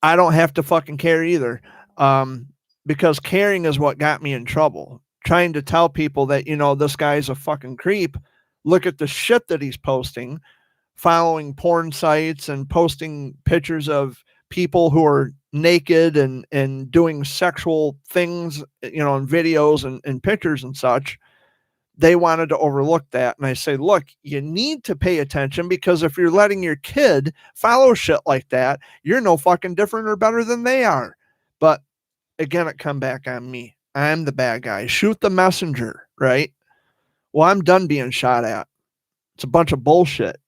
I don't have to fucking care either. Because caring is what got me in trouble. Trying to tell people that, this guy's a fucking creep. Look at the shit that he's posting, following porn sites and posting pictures of people who are naked and doing sexual things, in videos and pictures and such. They wanted to overlook that. And I say, look, you need to pay attention, because if you're letting your kid follow shit like that, you're no fucking different or better than they are. But again, it come back on me. I'm the bad guy. Shoot the messenger, right? Well, I'm done being shot at. It's a bunch of bullshit.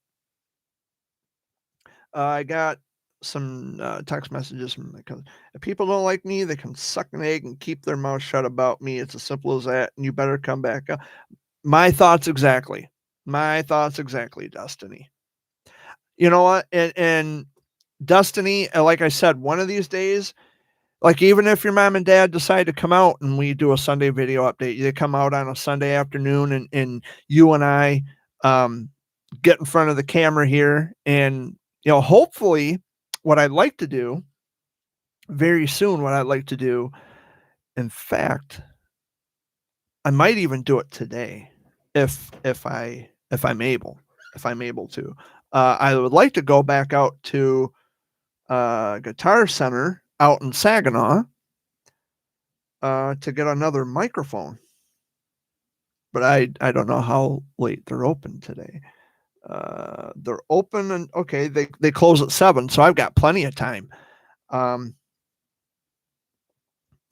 I got some text messages from my cousin. If people don't like me, they can suck an egg and keep their mouth shut about me. It's as simple as that. And you better come back up. My thoughts exactly. Destiny. You know what? And Destiny, like I said, one of these days, like, even if your mom and dad decide to come out and we do a Sunday video update, they come out on a Sunday afternoon and you and I get in front of the camera here. And, hopefully what I'd like to do very soon, in fact, I might even do it today if I'm able to. I would like to go back out to Guitar Center out in Saginaw to get another microphone. But I don't know how late they're open today. They're open and okay, they close at 7, so I've got plenty of time.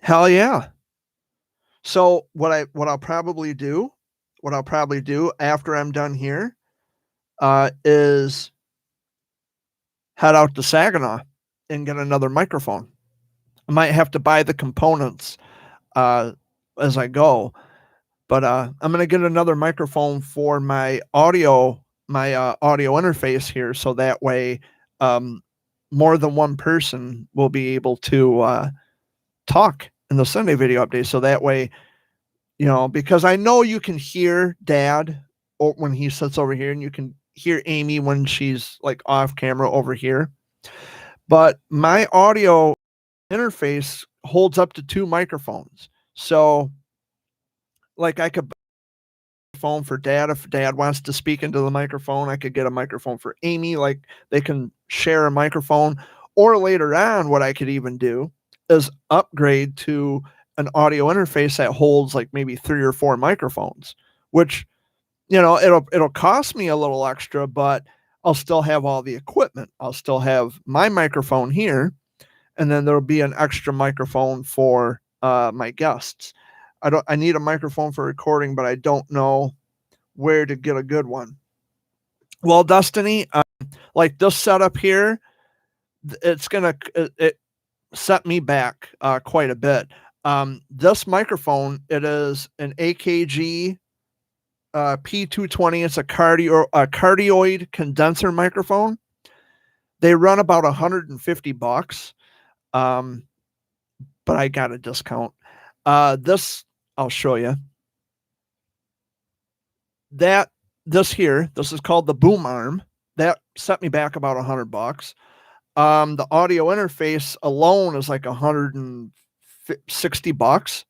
Hell yeah. So what I'll probably do after I'm done here is head out to Saginaw and get another microphone. I might have to buy the components as I go, but I'm going to get another microphone for my audio interface here, so that way more than one person will be able to talk in the Sunday video update. So that way, because I know you can hear Dad when he sits over here, and you can hear Amy when she's like off camera over here. But my audio interface holds up to 2 microphones. So like I could phone for Dad if Dad wants to speak into the microphone. I could get a microphone for Amy, like they can share a microphone. Or later on, what I could even do is upgrade to an audio interface that holds like maybe 3 or 4 microphones, which it'll cost me a little extra, but I'll still have all the equipment. I'll still have my microphone here, and then there'll be an extra microphone for my guests. I need a microphone for recording, but I don't know where to get a good one. Well, Destiny, like this setup here, it set me back quite a bit. This microphone, it is an AKG P220. It's a cardioid condenser microphone. They run about $150, but I got a discount. This I'll show you. This is called the Boom Arm. That set me back about $100. The audio interface alone is like $160,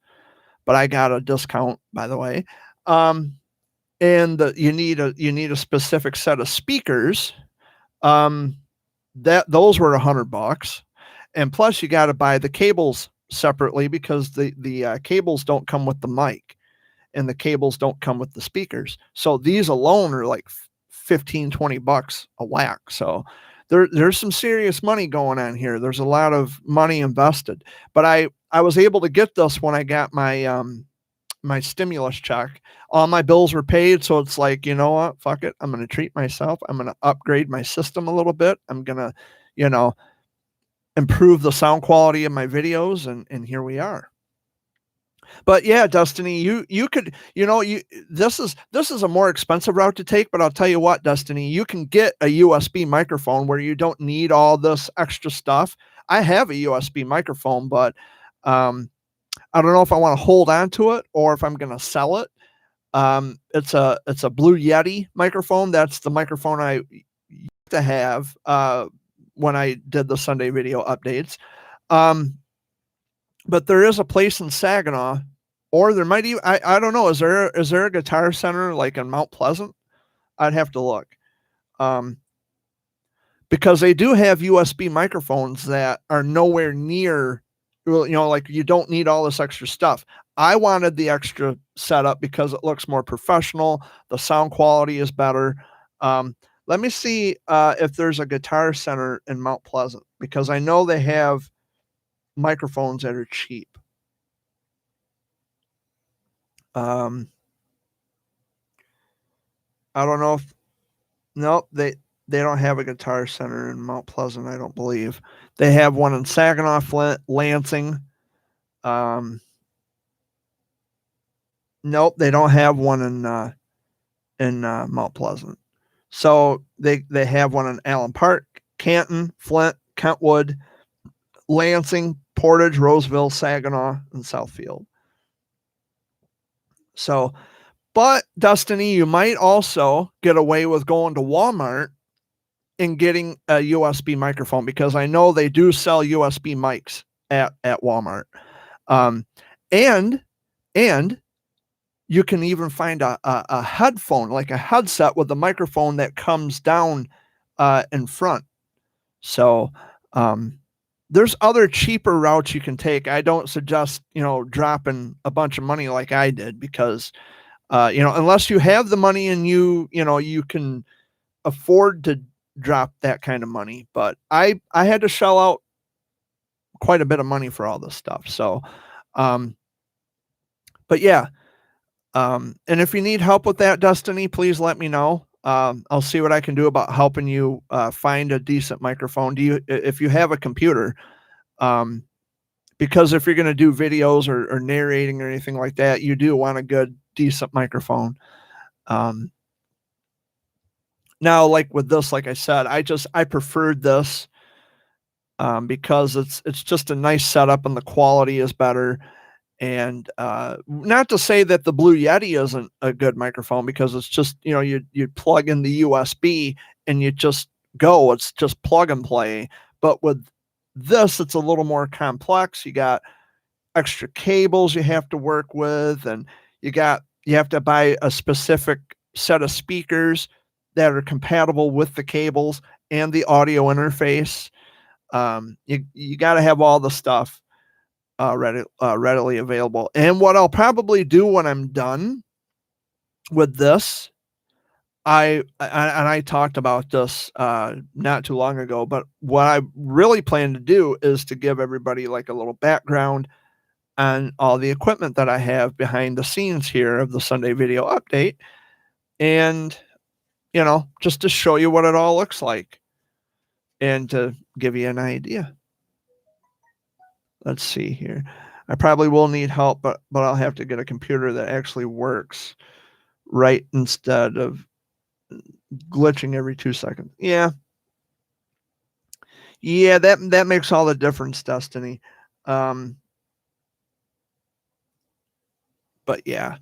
but I got a discount, by the way. And you need a specific set of speakers. Those were $100, and plus you got to buy the cables separately, because the cables don't come with the mic, and the cables don't come with the speakers. So these alone are like $15-$20 a whack. So there's some serious money going on here. There's a lot of money invested, but I was able to get this when I got my my stimulus check. All my bills were paid, so it's like, you know what, fuck it, I'm going to treat myself. I'm going to upgrade my system a little bit. I'm going to improve the sound quality of my videos, and here we are. But yeah, Destiny, you could, this is a more expensive route to take, but I'll tell you what, Destiny, you can get a USB microphone where you don't need all this extra stuff. I have a USB microphone, but I don't know if I want to hold on to it or if I'm going to sell it. It's a Blue Yeti microphone. That's the microphone I used to have when I did the Sunday video updates. But there is a place in Saginaw, or there might even, I don't know, is there a Guitar Center like in Mount Pleasant? I'd have to look. Because they do have USB microphones that are nowhere near, like you don't need all this extra stuff. I wanted the extra setup because it looks more professional. The sound quality is better. Let me see if there's a Guitar Center in Mount Pleasant, because I know they have microphones that are cheap. I don't know if, nope, they don't have a Guitar Center in Mount Pleasant, I don't believe. They have one in Saginaw, Flint, Lansing. Nope, they don't have one in Mount Pleasant. So they have one in Allen Park, Canton, Flint, Kentwood, Lansing, Portage, Roseville, Saginaw, and Southfield. So, but Destiny, you might also get away with going to Walmart and getting a USB microphone, because I know they do sell USB mics at Walmart. And you can even find a headphone, like a headset with a microphone that comes down in front. So there's other cheaper routes you can take. I don't suggest, dropping a bunch of money like I did, because, unless you have the money and you can afford to drop that kind of money. But I had to shell out quite a bit of money for all this stuff. So, but yeah. And if you need help with that, Destiny, please let me know. I'll see what I can do about helping you find a decent microphone. If you have a computer, because if you're going to do videos or narrating or anything like that, you do want a good, decent microphone. Now, like with this, like I said, I preferred this because it's just a nice setup and the quality is better. And not to say that the Blue Yeti isn't a good microphone, because it's just, you plug in the USB and you just go. It's just plug and play. But with this, it's a little more complex. You got extra cables you have to work with, and you have to buy a specific set of speakers that are compatible with the cables and the audio interface. You got to have all the stuff readily available. And what I'll probably do when I'm done with this, I talked about this not too long ago, but what I really plan to do is to give everybody like a little background on all the equipment that I have behind the scenes here of the Sunday Video Update, and just to show you what it all looks like and to give you an idea. Let's see here. I probably will need help, but I'll have to get a computer that actually works right instead of glitching every 2 seconds. Yeah, that makes all the difference, Destiny. But yeah,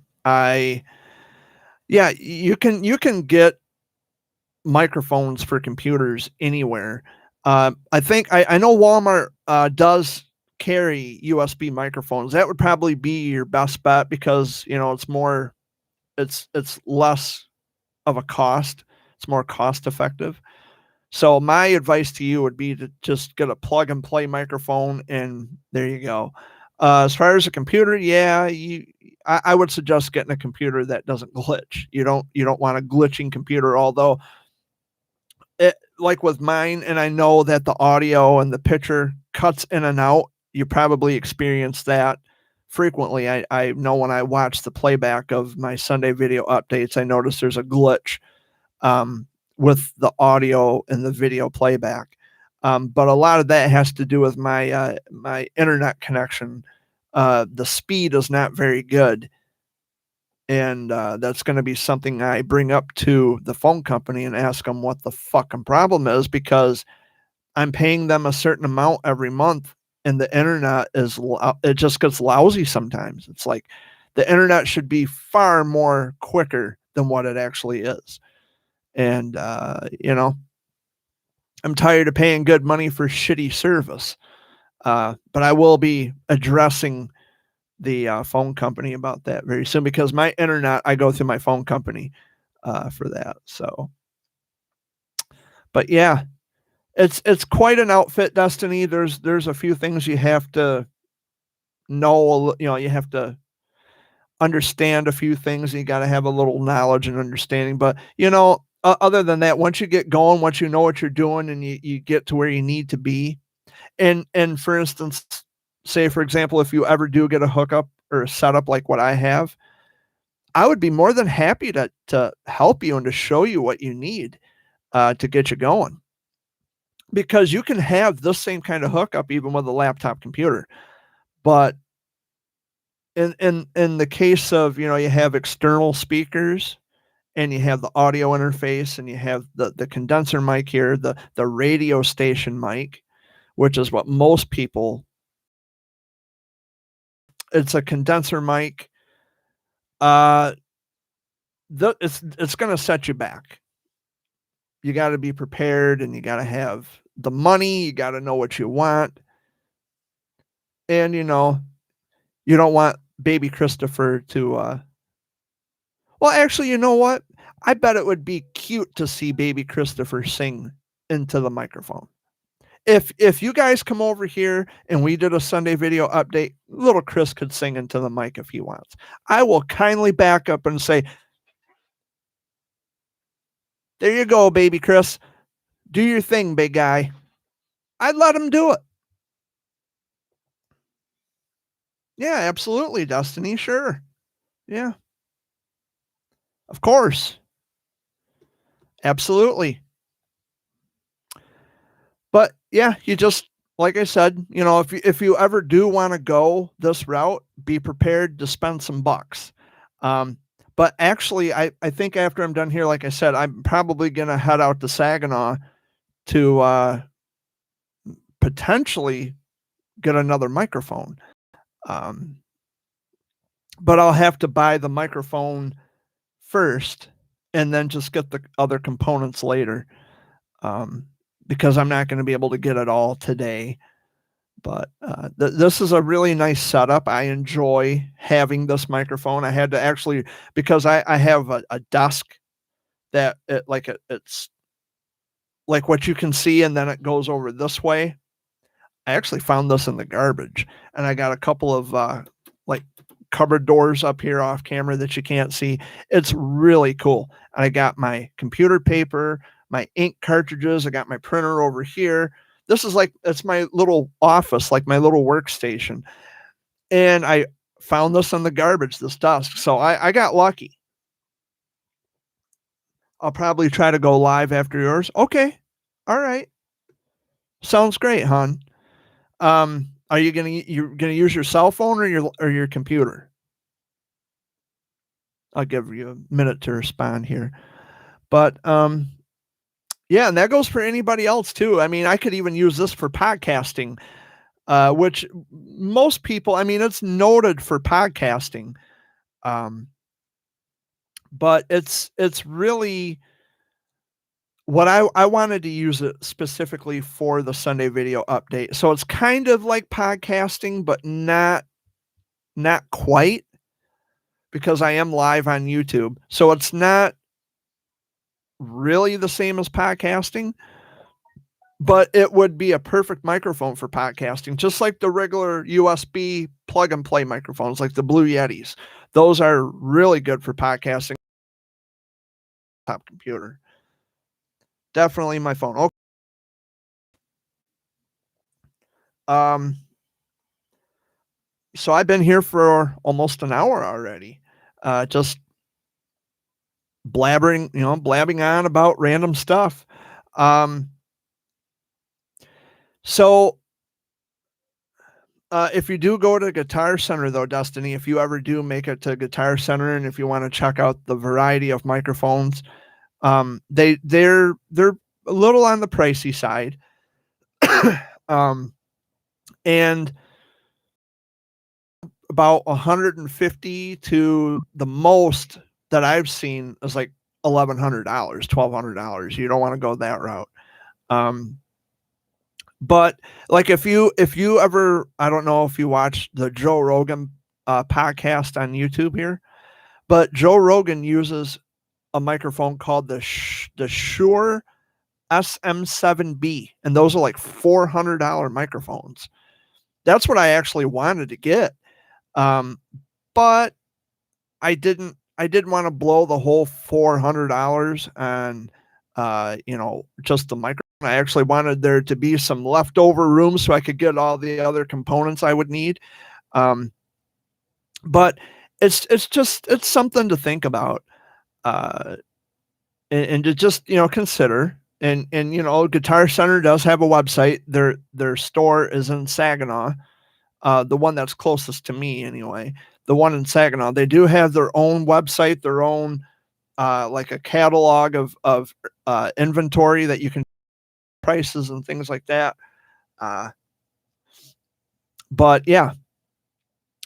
you can get microphones for computers anywhere. I think I know Walmart does carry USB microphones. That would probably be your best bet, because it's less of a cost. It's more cost effective. So my advice to you would be to just get a plug and play microphone, and there you go. As far as a computer, I would suggest getting a computer that doesn't glitch. You don't want a glitching computer, although like with mine, and I know that the audio and the picture cuts in and out. You probably experience that frequently. I know when I watch the playback of my Sunday Video Updates, I notice there's a glitch with the audio and the video playback. But a lot of that has to do with my my internet connection. The speed is not very good. And that's going to be something I bring up to the phone company and ask them what the fucking problem is, because I'm paying them a certain amount every month, and the internet it just gets lousy sometimes. It's like the internet should be far more quicker than what it actually is. And, I'm tired of paying good money for shitty service. But I will be addressing the phone company about that very soon, because my internet, I go through my phone company for that. So, but yeah, it's quite an outfit, Destiny. There's a few things you have to know. You have to understand a few things. You got to have a little knowledge and understanding. But other than that, once you get going, once you know what you're doing, and you get to where you need to be, and for instance, say for example, if you ever do get a hookup or a setup like what I have, I would be more than happy to help you and to show you what you need to get you going. Because you can have this same kind of hookup even with a laptop computer. But in the case of, you have external speakers, and you have the audio interface, and you have the condenser mic here, the radio station mic, which is what most people, it's a condenser mic. It's going to set you back. You got to be prepared, and you got to have the money. You got to know what you want. And, you don't want baby Christopher to, well, actually, you know what? I bet it would be cute to see baby Christopher sing into the microphone. if you guys come over here and we did a Sunday video update, little Chris could sing into the mic if he wants. I will kindly back up and say, there you go, baby Chris. Do your thing, big guy. I'd let him do it. Yeah, absolutely, Destiny. Sure. Yeah. Of course. Absolutely. But yeah, you just, like I said, you know, if you ever do want to go this route, be prepared to spend some bucks. But actually, I think after I'm done here, like I said, I'm probably going to head out to Saginaw to potentially get another microphone. But I'll have to buy the microphone first and then just get the other components later, because I'm not going to be able to get it all today. But this is a really nice setup. I enjoy having this microphone. I had to actually, because I have a desk that it's like what you can see, and then it goes over this way. I actually found this in the garbage, and I got a couple of like cupboard doors up here off camera that you can't see. It's really cool. And I got my computer paper, my ink cartridges. I got my printer over here. This is like, it's my little office, like my little workstation. And I found this in the garbage, this desk. So I got lucky. I'll probably try to go live after yours. Okay. All right. Sounds great, hon. Are you you're gonna use your cell phone or your computer? I'll give you a minute to respond here. But yeah, and that goes for anybody else too. I mean, I could even use this for podcasting, which most people, I mean, it's noted for podcasting. But it's really what I wanted to use it specifically for the Sunday video update. So it's kind of like podcasting, but not quite, because I am live on YouTube. So it's not really the same as podcasting, but it would be a perfect microphone for podcasting, just like the regular USB plug and play microphones, like the Blue Yetis. Those are really good for podcasting. Top computer. Definitely my phone. Okay. So I've been here for almost an hour already, just blabbing on about random stuff. So if you do go to Guitar Center, though, Destiny, if you ever do make it to Guitar Center, and if you want to check out the variety of microphones, they're a little on the pricey side. And about 150 to the most that I've seen is like $1,100, $1,200. You don't want to go that route. But like if you ever, I don't know if you watch the Joe Rogan podcast on YouTube here, but Joe Rogan uses a microphone called the Shure SM7B, and those are like $400 microphones. That's what I actually wanted to get, but I didn't want to blow the whole $400 on just the microphone. I actually wanted there to be some leftover room so I could get all the other components I would need. But it's something to think about, and to just, consider. And Guitar Center does have a website. Their store is in Saginaw, the one that's closest to me anyway. The one in Saginaw, they do have their own website, their own like a catalog of inventory that you can prices and things like that. But yeah,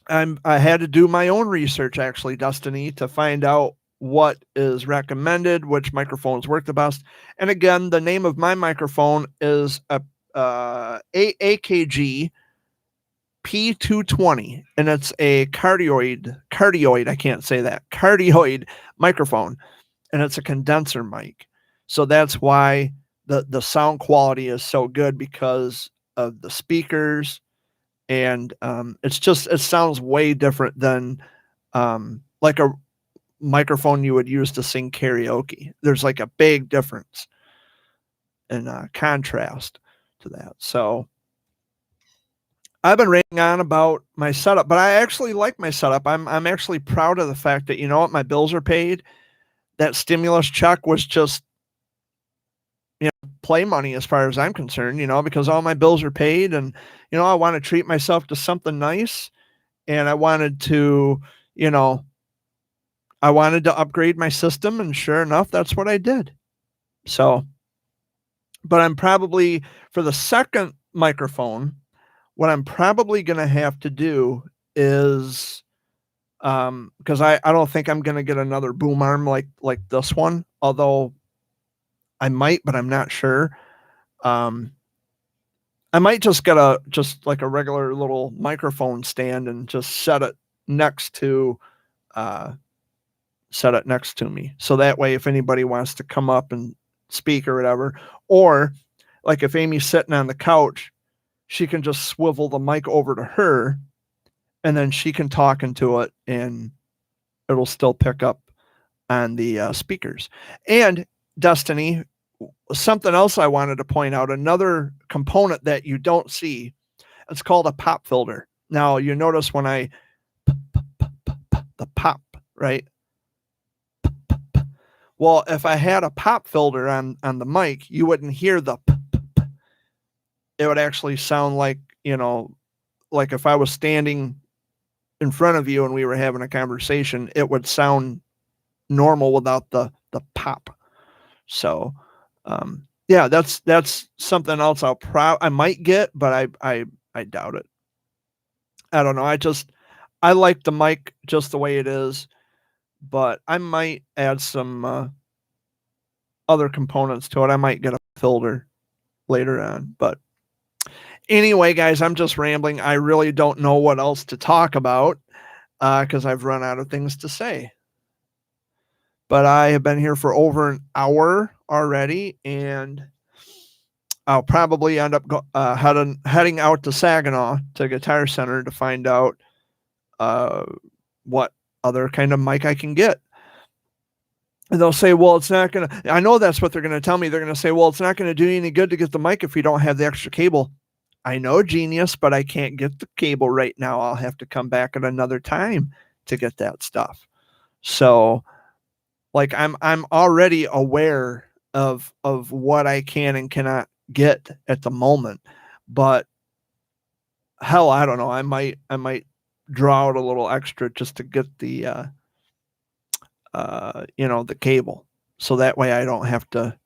I had to do my own research, actually, Destiny, to find out what is recommended, which microphones work the best. And again, the name of my microphone is a AKG P220, and it's a cardioid, I can't say that, cardioid microphone, and it's a condenser mic. So that's why the sound quality is so good because of the speakers, and it sounds way different than like a microphone you would use to sing karaoke. There's like a big difference in contrast to that. So I've been ranting on about my setup, but I actually like my setup. I'm actually proud of the fact that, you know what, my bills are paid. That stimulus check was just, you know, play money as far as I'm concerned, you know, because all my bills are paid, and, you know, I want to treat myself to something nice, and I wanted to, you know, I wanted to upgrade my system, and sure enough, that's what I did. So, but I'm probably, for the second microphone, what I'm probably going to have to do is, because I don't think I'm going to get another boom arm like this one, although I might, but I'm not sure. I might just get just like a regular little microphone stand and just set it next to me. So that way, if anybody wants to come up and speak or whatever, or like if Amy's sitting on the couch, she can just swivel the mic over to her, and then she can talk into it, and it'll still pick up on the speakers. And Destiny, something else I wanted to point out, another component that you don't see, it's called a pop filter. Now, you notice when I the pop, right? Well, if I had a pop filter on the mic, you wouldn't hear the it would actually sound like, you know, like if I was standing in front of you and we were having a conversation, it would sound normal without the pop. So, yeah, that's something else I might get, but I doubt it. I don't know. I like the mic just the way it is, but I might add some other components to it. I might get a filter later on, but anyway, guys, I'm just rambling. I really don't know what else to talk about because I've run out of things to say. But I have been here for over an hour already, and I'll probably end up heading out to Saginaw to Guitar Center to find out what other kind of mic I can get. And they'll say, well, it's not going to, I know that's what they're going to tell me. They're going to say, well, it's not going to do you any good to get the mic if you don't have the extra cable. I know, genius, but I can't get the cable right now. I'll have to come back at another time to get that stuff. So, like, I'm already aware of what I can and cannot get at the moment. But hell, I don't know. I might draw out a little extra just to get the you know, the cable, so that way I don't have to.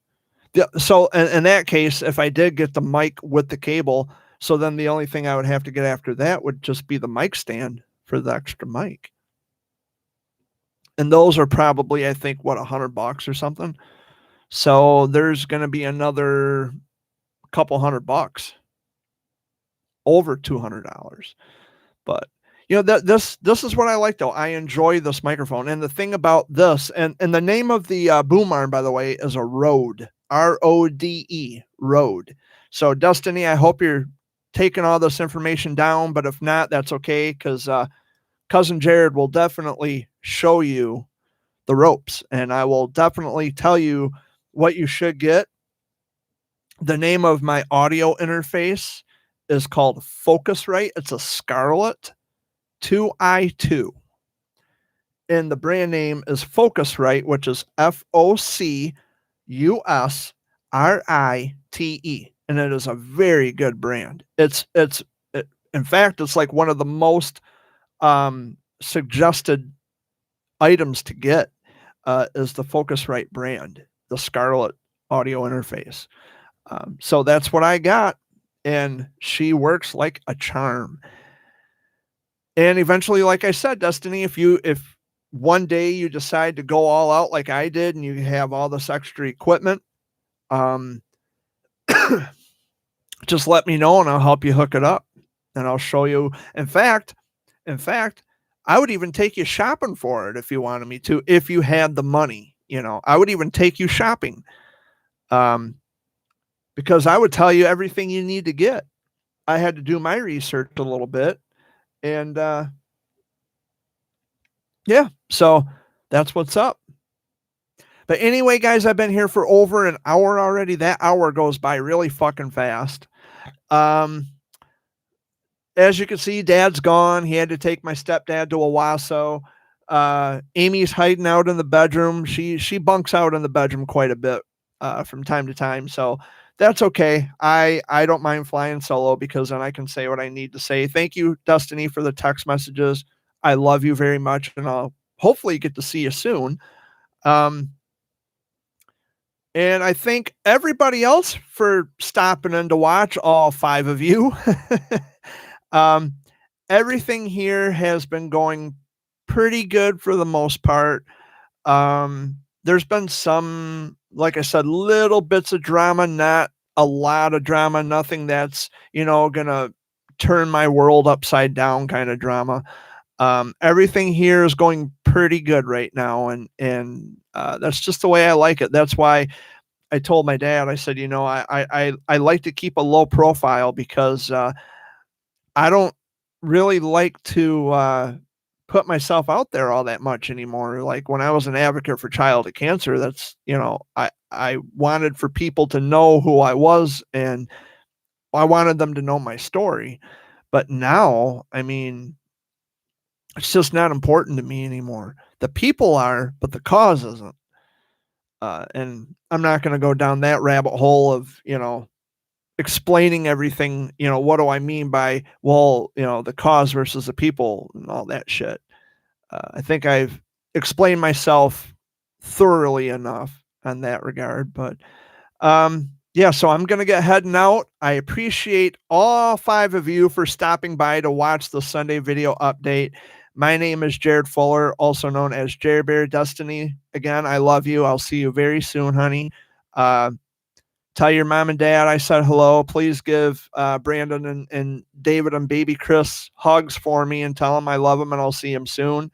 So in that case, if I did get the mic with the cable, so then the only thing I would have to get after that would just be the mic stand for the extra mic. And those are probably, I think, what, $100 or something. So there's going to be another couple $100, over $200. But you know, this is what I like, though. I enjoy this microphone. And the thing about this, and the name of the boom arm, by the way, is a Rode, Rode, Rode. So Destiny, I hope you're taking all this information down, but if not, that's okay, because Cousin Jared will definitely show you the ropes, and I will definitely tell you what you should get. The name of my audio interface is called Focusrite. It's a Scarlett 2i2, and the brand name is Focusrite, which is Focusrite, and it is a very good brand. In fact, it's like one of the most suggested items to get is the Focusrite brand, the Scarlett audio interface. So that's what I got, and she works like a charm. And eventually, like I said, Destiny, if one day you decide to go all out like I did and you have all this extra equipment, just let me know and I'll help you hook it up, and I'll show you. In fact, I would even take you shopping for it if you wanted me to, if you had the money. You know, I would even take you shopping. because I would tell you everything you need to get. I had to do my research a little bit, and yeah, so that's what's up. But anyway, guys, I've been here for over an hour already. That hour goes by really fucking fast. As you can see, Dad's gone. He had to take my stepdad to Owasso. Amy's hiding out in the bedroom. She bunks out in the bedroom quite a bit from time to time. So that's okay. I don't mind flying solo because then I can say what I need to say. Thank you, Destiny, for the text messages. I love you very much, and I'll hopefully get to see you soon. And I thank everybody else for stopping in to watch, all 5 of you. Everything here has been going pretty good for the most part. There's been some, like I said, little bits of drama, not a lot of drama, nothing that's, gonna turn my world upside down kind of drama. Everything here is going pretty good right now, and that's just the way I like it. That's why I told my dad, I said, I like to keep a low profile because I don't really like to put myself out there all that much anymore. Like when I was an advocate for childhood cancer, that's, I wanted for people to know who I was, and I wanted them to know my story. But now, I mean, it's just not important to me anymore. The people are, but the cause isn't. And I'm not going to go down that rabbit hole of, explaining everything, what do I mean by, well, the cause versus the people and all that shit. I think I've explained myself thoroughly enough on that regard, but yeah, so I'm going to get heading out. I appreciate all 5 of you for stopping by to watch the Sunday video update. My name is Jared Fuller, also known as Jerry Bear Destiny. Again, I love you. I'll see you very soon, honey. Tell your mom and dad I said hello. Please give Brandon and David and baby Chris hugs for me and tell them I love them, and I'll see them soon.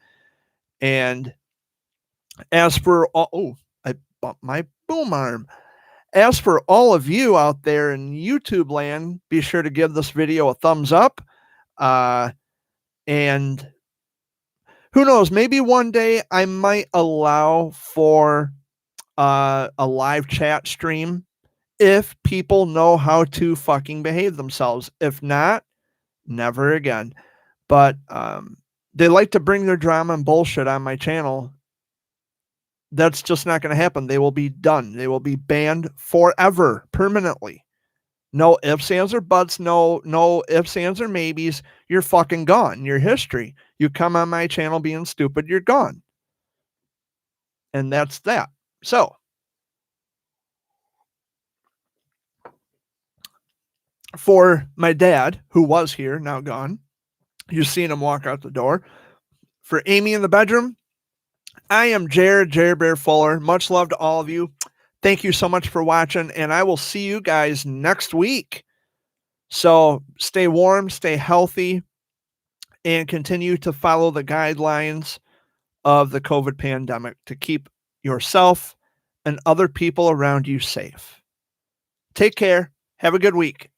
And as for I bumped my boom arm. As for all of you out there in YouTube land, be sure to give this video a thumbs up. And who knows, maybe one day I might allow for a live chat stream if people know how to fucking behave themselves. If not, never again. But they like to bring their drama and bullshit on my channel. That's just not going to happen. They will be done. They will be banned forever, permanently. No ifs, ands, or buts. No ifs, ands, or maybes. You're fucking gone. Your history. You come on my channel being stupid, you're gone. And that's that. So, for my dad, who was here, now gone, you've seen him walk out the door. For Amy in the bedroom, I am Jared Bear Fuller. Much love to all of you. Thank you so much for watching, and I will see you guys next week. So stay warm, stay healthy, and continue to follow the guidelines of the COVID pandemic to keep yourself and other people around you safe. Take care. Have a good week.